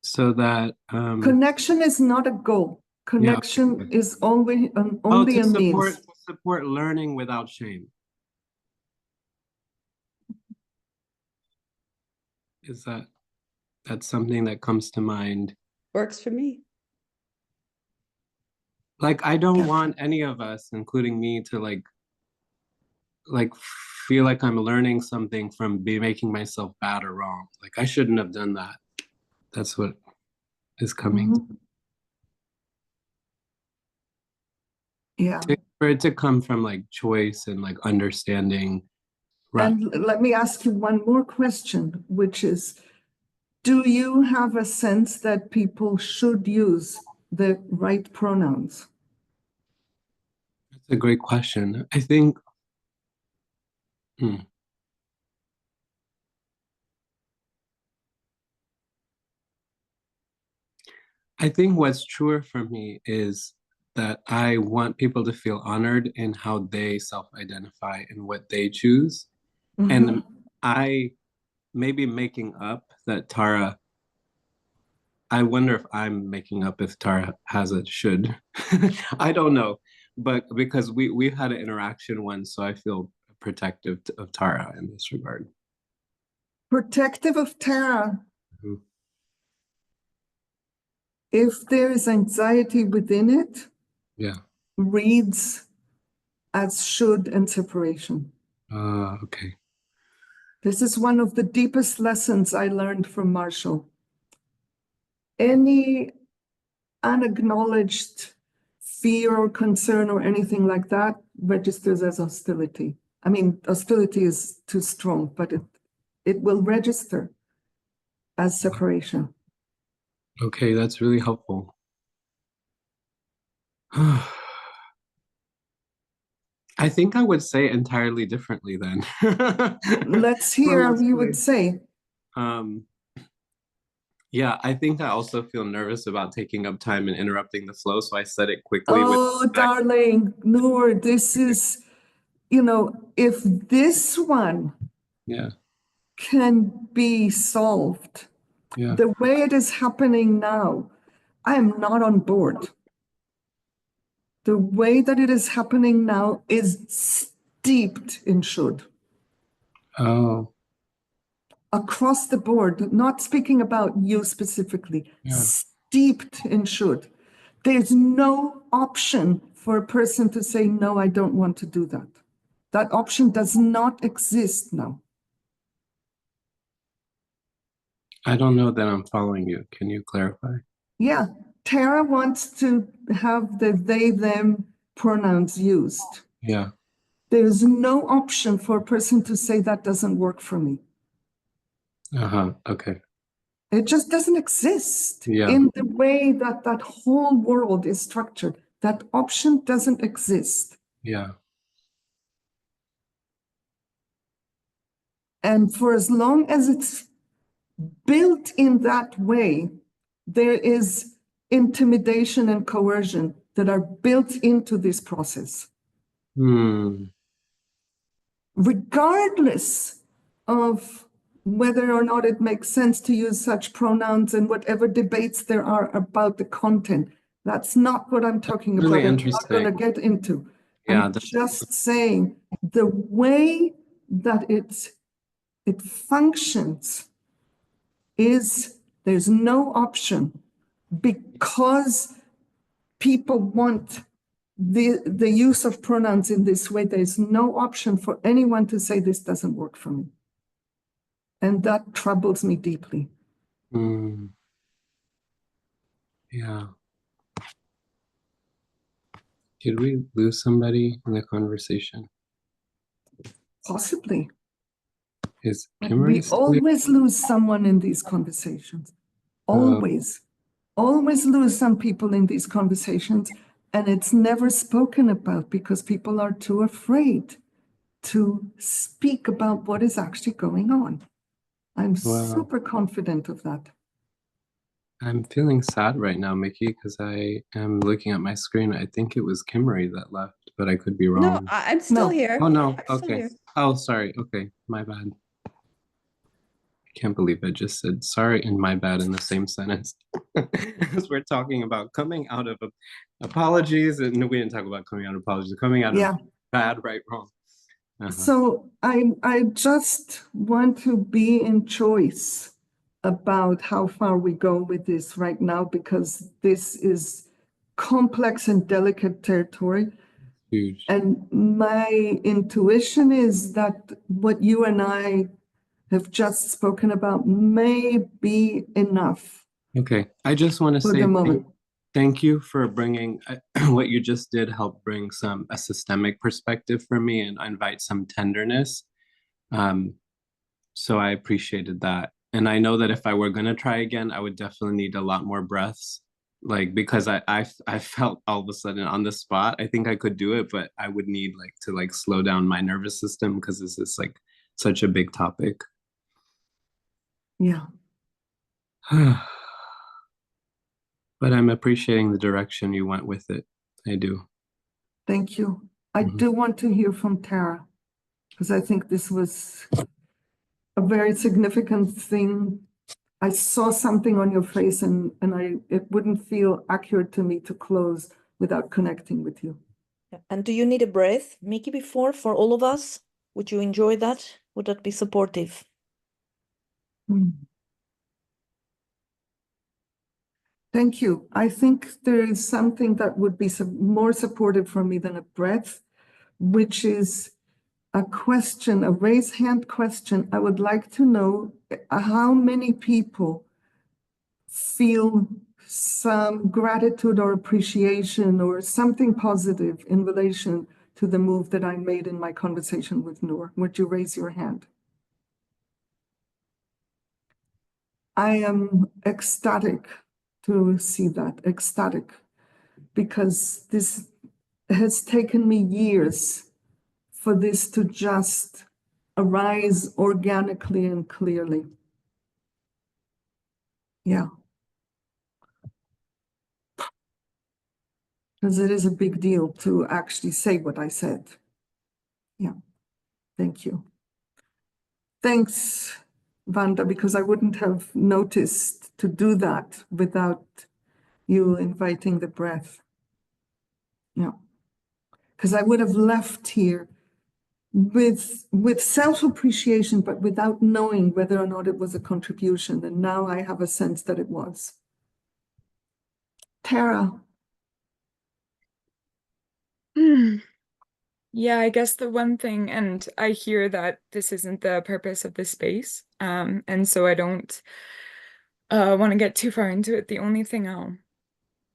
So that Connection is not a goal. yeah. Connection is only Oh, a means. to support learning without shame. Is that's something that comes to mind? Works for me. Like I don't want any of us, including me, to like feel like I'm learning something from making myself bad or wrong. Like I shouldn't have done that. That's what is coming. Mhm. Yeah. For it to come from like choice and like understanding. Right. And let me ask you one more question, which is, do you have a sense that people should use the right pronouns? That's a great question. I think I think what's truer for me is that I want people to feel honored in how they self-identify and what they choose. And Mhm. I maybe making up that Tara, I wonder if I'm making up if Tara has a should. I don't know. But because we've had an interaction once, so I feel protective of Tara in this regard. Protective of Tara. Mhm. If there is anxiety within it, Yeah. reads as should and separation. Okay. This is one of the deepest lessons I learned from Marshall. Any unacknowledged fear or concern or anything like that registers as hostility. I mean, hostility is too strong, but it will register as separation. Okay, that's really helpful. I think I would say entirely differently then. Let's hear how you would say. Um, yeah, I think I also feel nervous about taking up time and interrupting the flow, so I said it quickly with Oh, darling, Noor, this is, you know, if this one yeah, can be solved yeah. the way it is happening now, I am not on board. The way that it is happening now is steeped in should. Oh, Across the board, not speaking about you specifically, yeah. steeped in should. There's no option for a person to say, no, I don't want to do that. That option does not exist now. I don't know that I'm following you. Can you clarify? Yeah, Tara wants to have the they, them pronouns used. Yeah. There's no option for a person to say that doesn't work for me. Uh-huh. Okay. It just doesn't exist Yeah. in the way that that whole world is structured. That option doesn't exist. Yeah. And for as long as it's built in that way, there is intimidation and coercion that are built into this process. Regardless of whether or not it makes sense to use such pronouns and whatever debates there are about the content. That's not what I'm talking Really about. I'm not going to interesting. get into. Yeah, I'm just saying the way that it functions is there's no option because people want the use of pronouns in this way. There's no option for anyone to say this doesn't work for me. And that troubles me deeply. Yeah. Did we lose somebody in the conversation? Possibly. Is Kimberly We still here? always lose someone in these conversations. Always. Always lose some people in these conversations. And it's never spoken about because people are too afraid to speak about what is actually going on. I'm super confident of that. I'm feeling sad right now, Miki, because I am looking at my screen. I think it was Kimberly that left, but I could be wrong. No, I'm still here. Oh, no. I'm still Okay. here. Oh, sorry. Okay. My bad. I can't believe I just said sorry and my bad in the same sentence. Because we're talking about coming out of apologies. And no, we didn't talk about coming out of apologies, coming out of bad, right, wrong. So I just want to be in choice about how far we go with this right now, because this is complex and delicate territory. Huge. And my intuition is that what you and I have just spoken about may be enough. Okay, I just want to for say the moment. thank you for bringing what you just did help bring a systemic perspective for me and invite some tenderness. So I appreciated that. And I know that if I were going to try again, I would definitely need a lot more breaths. Like, because I felt all of a sudden on the spot, I think I could do it, but I would need to slow down my nervous system because this is such a big topic. Yeah. But I'm appreciating the direction you went with it. I do. Thank you. I do want to hear from Tara, because I think this was a very significant thing. I saw something on your face and it wouldn't feel accurate to me to close without connecting with you. And do you need a breath, Miki, before for all of us? Would you enjoy that? Would that be supportive? Thank you. I think there is something that would be more supportive for me than a breath, which is a question, a raised hand question. I would like to know how many people feel some gratitude or appreciation or something positive in relation to the move that I made in my conversation with Noor. Would you raise your hand? I am ecstatic to see that, ecstatic, because this has taken me years for this to just arise organically and clearly. Yeah. Because it is a big deal to actually say what I said. Yeah. Thank you. Thanks, Vanda, because I wouldn't have noticed to do that without you inviting the breath. Yeah. Because I would have left here with self-appreciation, but without knowing whether or not it was a contribution. And now I have a sense that it was. Tara. Yeah, I guess the one thing, and I hear that this isn't the purpose of this space, and so I don't want to get too far into it. The only thing I'll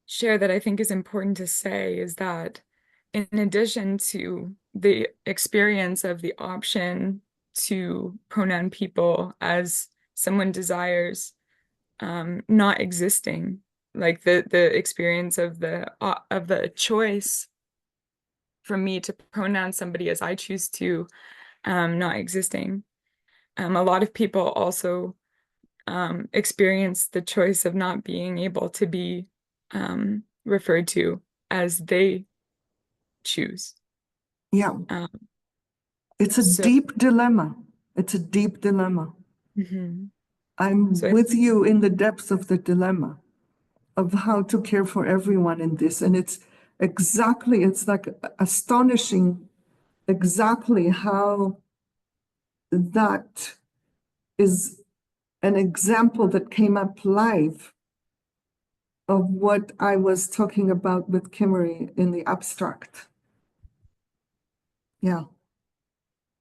share that I think is important to say is that in addition to the experience of the option to pronoun people as someone desires, not existing, like the experience of the choice for me to pronoun somebody as I choose to, not existing. A lot of people also experience the choice of not being able to be referred to as they choose. Yeah. It's a So- deep dilemma. It's a deep dilemma. I'm with you in the depths of the dilemma of how to care for everyone in this. And it's like astonishing exactly how that is an example that came up live of what I was talking about with Kimmery in the abstract. Yeah.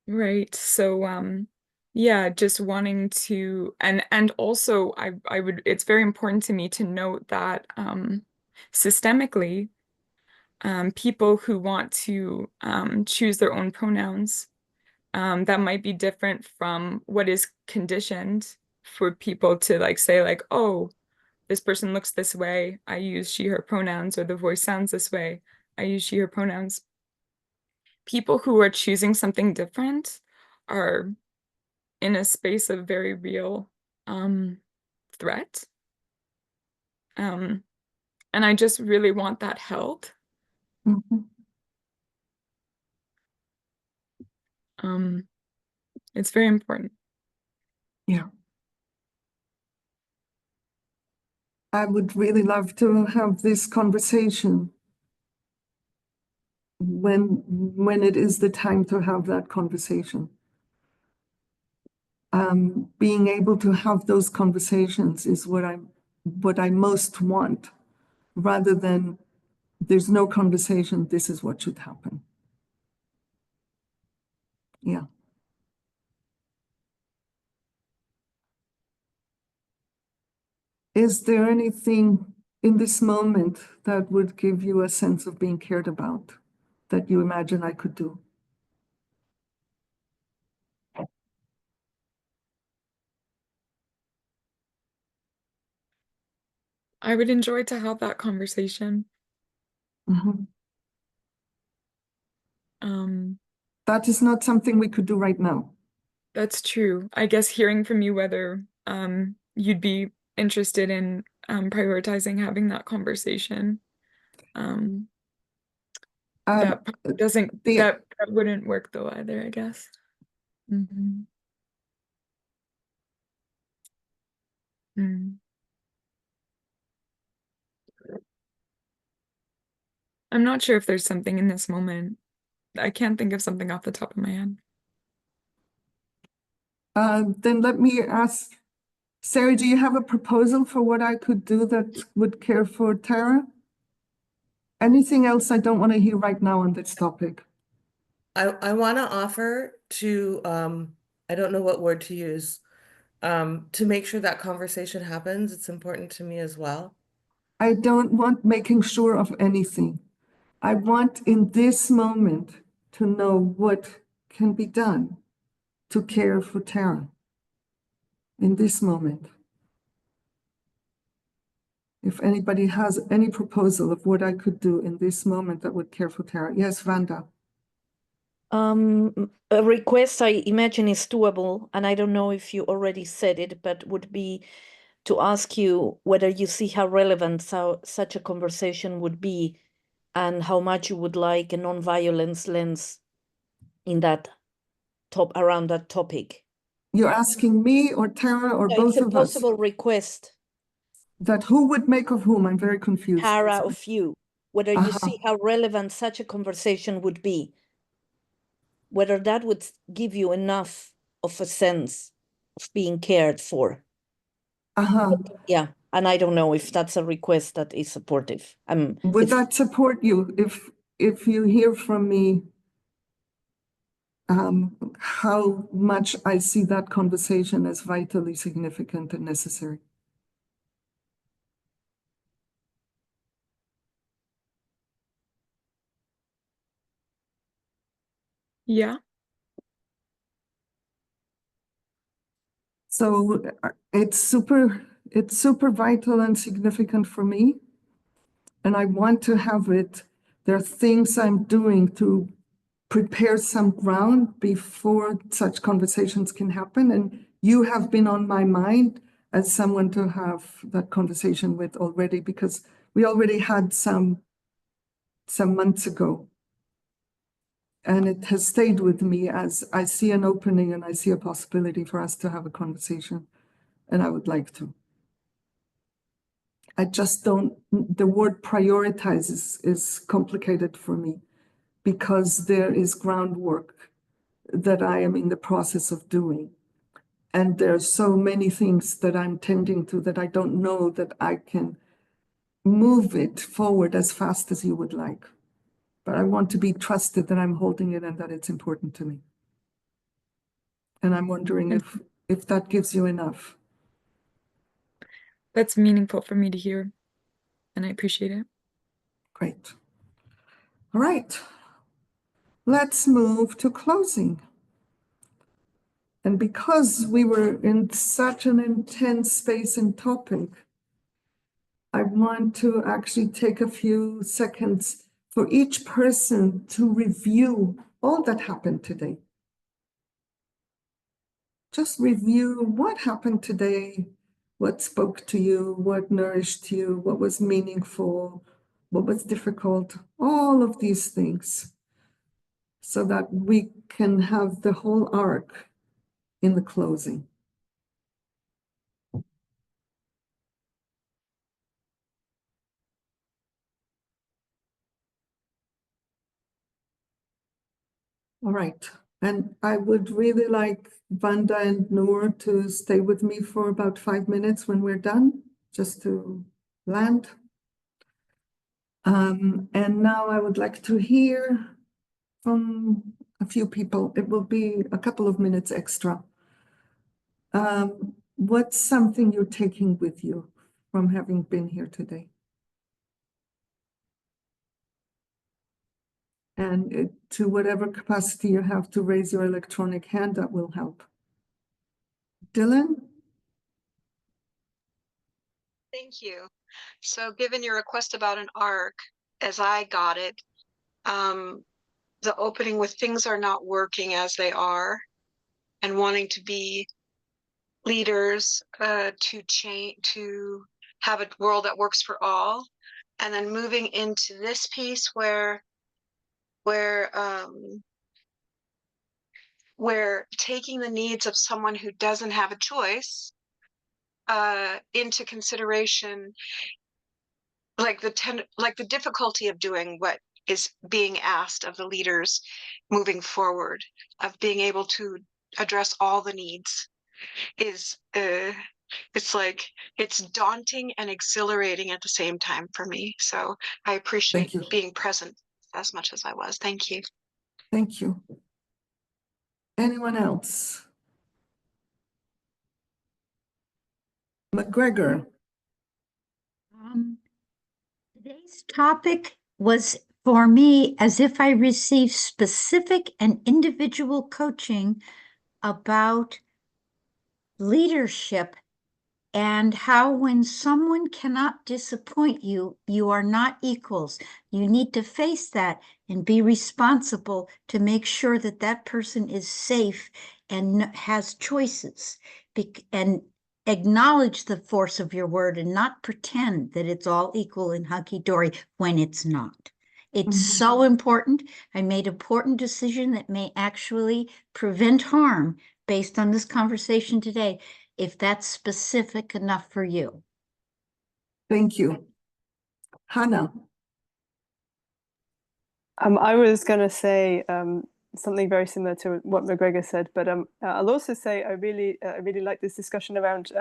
Right. So yeah, just wanting to and also I would it's very important to me to note that systemically people who want to choose their own pronouns that might be different from what is conditioned for people to like say like, oh, this person looks this way, I use she her pronouns, or the voice sounds this way, I use she her pronouns. People who are choosing something different are in a space of very real threat. And I just really want that held. It's very important. Yeah. I would really love to have this conversation when it is the time to have that conversation. Being able to have those conversations is what I most want, rather than there's no conversation, this is what should happen. Yeah. Is there anything in this moment that would give you a sense of being cared about that you imagine I could do? I would enjoy to have that conversation. That is not something we could do right now. That's true. I guess hearing from you whether you'd be interested in prioritizing having that conversation. That doesn't that wouldn't work though either, I guess. I'm not sure if there's something in this moment. I can't think of something off the top of my head. Then let me ask, Sarah, do you have a proposal for what I could do that would care for Tara? Anything else I don't want to hear right now on this topic? I want to offer to, I don't know what word to use, to make sure that conversation happens. It's important to me as well. I don't want making sure of anything. I want in this moment to know what can be done to care for Tara. In this moment. If anybody has any proposal of what I could do in this moment that would care for Tara. Yes, Vanda. A request I imagine is doable, and I don't know if you already said it, but would be to ask you whether you see how relevant such a conversation would be and how much you would like a non-violence lens in that around that topic. You're asking me or Tara or So both it's a of us? possible request, That who would make of whom? I'm very confused. Tara, of you, whether you Uh-huh. see how relevant such a conversation would be, whether that would give you enough of a sense of being cared for. Uh-huh. Yeah, and I don't know if that's a request that is supportive. Would that support you if you hear from me how much I see that conversation as vitally significant and necessary? Yeah. So it's super vital and significant for me. And I want to have it. There are things I'm doing to prepare some ground before such conversations can happen. And you have been on my mind as someone to have that conversation with already, because we already had some months ago. And it has stayed with me as I see an opening and I see a possibility for us to have a conversation. And I would like to. I just don't, the word prioritize is complicated for me because there is groundwork that I am in the process of doing. And there are so many things that I'm tending to that I don't know that I can move it forward as fast as you would like. But I want to be trusted that I'm holding it and that it's important to me. And I'm wondering if that gives you enough. That's meaningful for me to hear, and I appreciate it. Great. All right. Let's move to closing. And because we were in such an intense space and topic, I want to actually take a few seconds for each person to review all that happened today. Just review what happened today, what spoke to you, what nourished you, what was meaningful, what was difficult, all of these things, so that we can have the whole arc in the closing. All right. And I would really like Vanda and Noor to stay with me for about 5 minutes when we're done, just to land. And now I would like to hear from a few people. It will be a couple of minutes extra. What's something you're taking with you from having been here today? And to whatever capacity you have to raise your electronic hand, that will help. Dylan? Thank you. So given your request about an arc, as I got it, the opening with things are not working as they are and wanting to be leaders, to change, to have a world that works for all. And then moving into this piece where taking the needs of someone who doesn't have a choice into consideration, like the difficulty of doing what is being asked of the leaders moving forward, of being able to address all the needs, is it's like it's daunting and exhilarating at the same time for me. So I appreciate being present as much as I was. Thank you. Thank you. Anyone else? McGregor. Today's topic was for me as if I received specific and individual coaching about leadership and how when someone cannot disappoint you, you are not equals. You need to face that and be responsible to make sure that that person is safe and has choices, and acknowledge the force of your word and not pretend that it's all equal and hunky-dory when it's not. It's so important. I made an important decision that may actually prevent harm based on this conversation today, if that's specific enough for you. Thank you. Hannah. I was going to say something very similar to what McGregor said, but I'll also say I really like this discussion around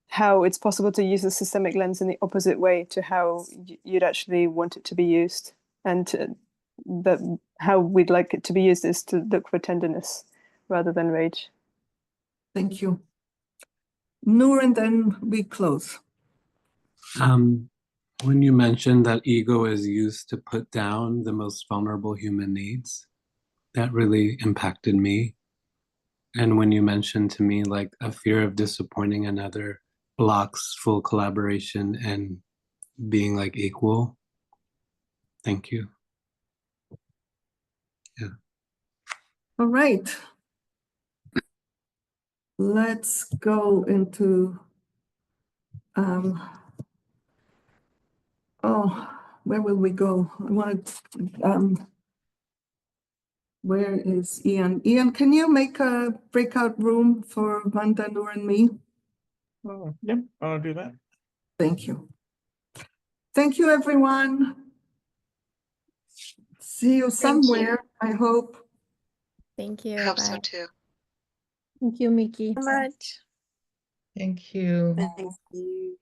how it's possible to use the systemic lens in the opposite way to how you'd actually want it to be used, and that how we'd like it to be used is to look for tenderness rather than rage. Thank you. Noor, and then we close. When you mentioned that ego is used to put down the most vulnerable human needs, that really impacted me. And when you mentioned to me like a fear of disappointing another blocks full collaboration and being like equal. Thank you. Yeah. All right. Let's go into where will we go? I want to where is Ian? Ian, can you make a breakout room for Vanda, Noor, and me? Yep, I'll do that. Thank you. Thank you, everyone. See you somewhere, I hope. Thank you. I hope Bye. so too. Thank you, Miki. So much. Thank you. Thank you.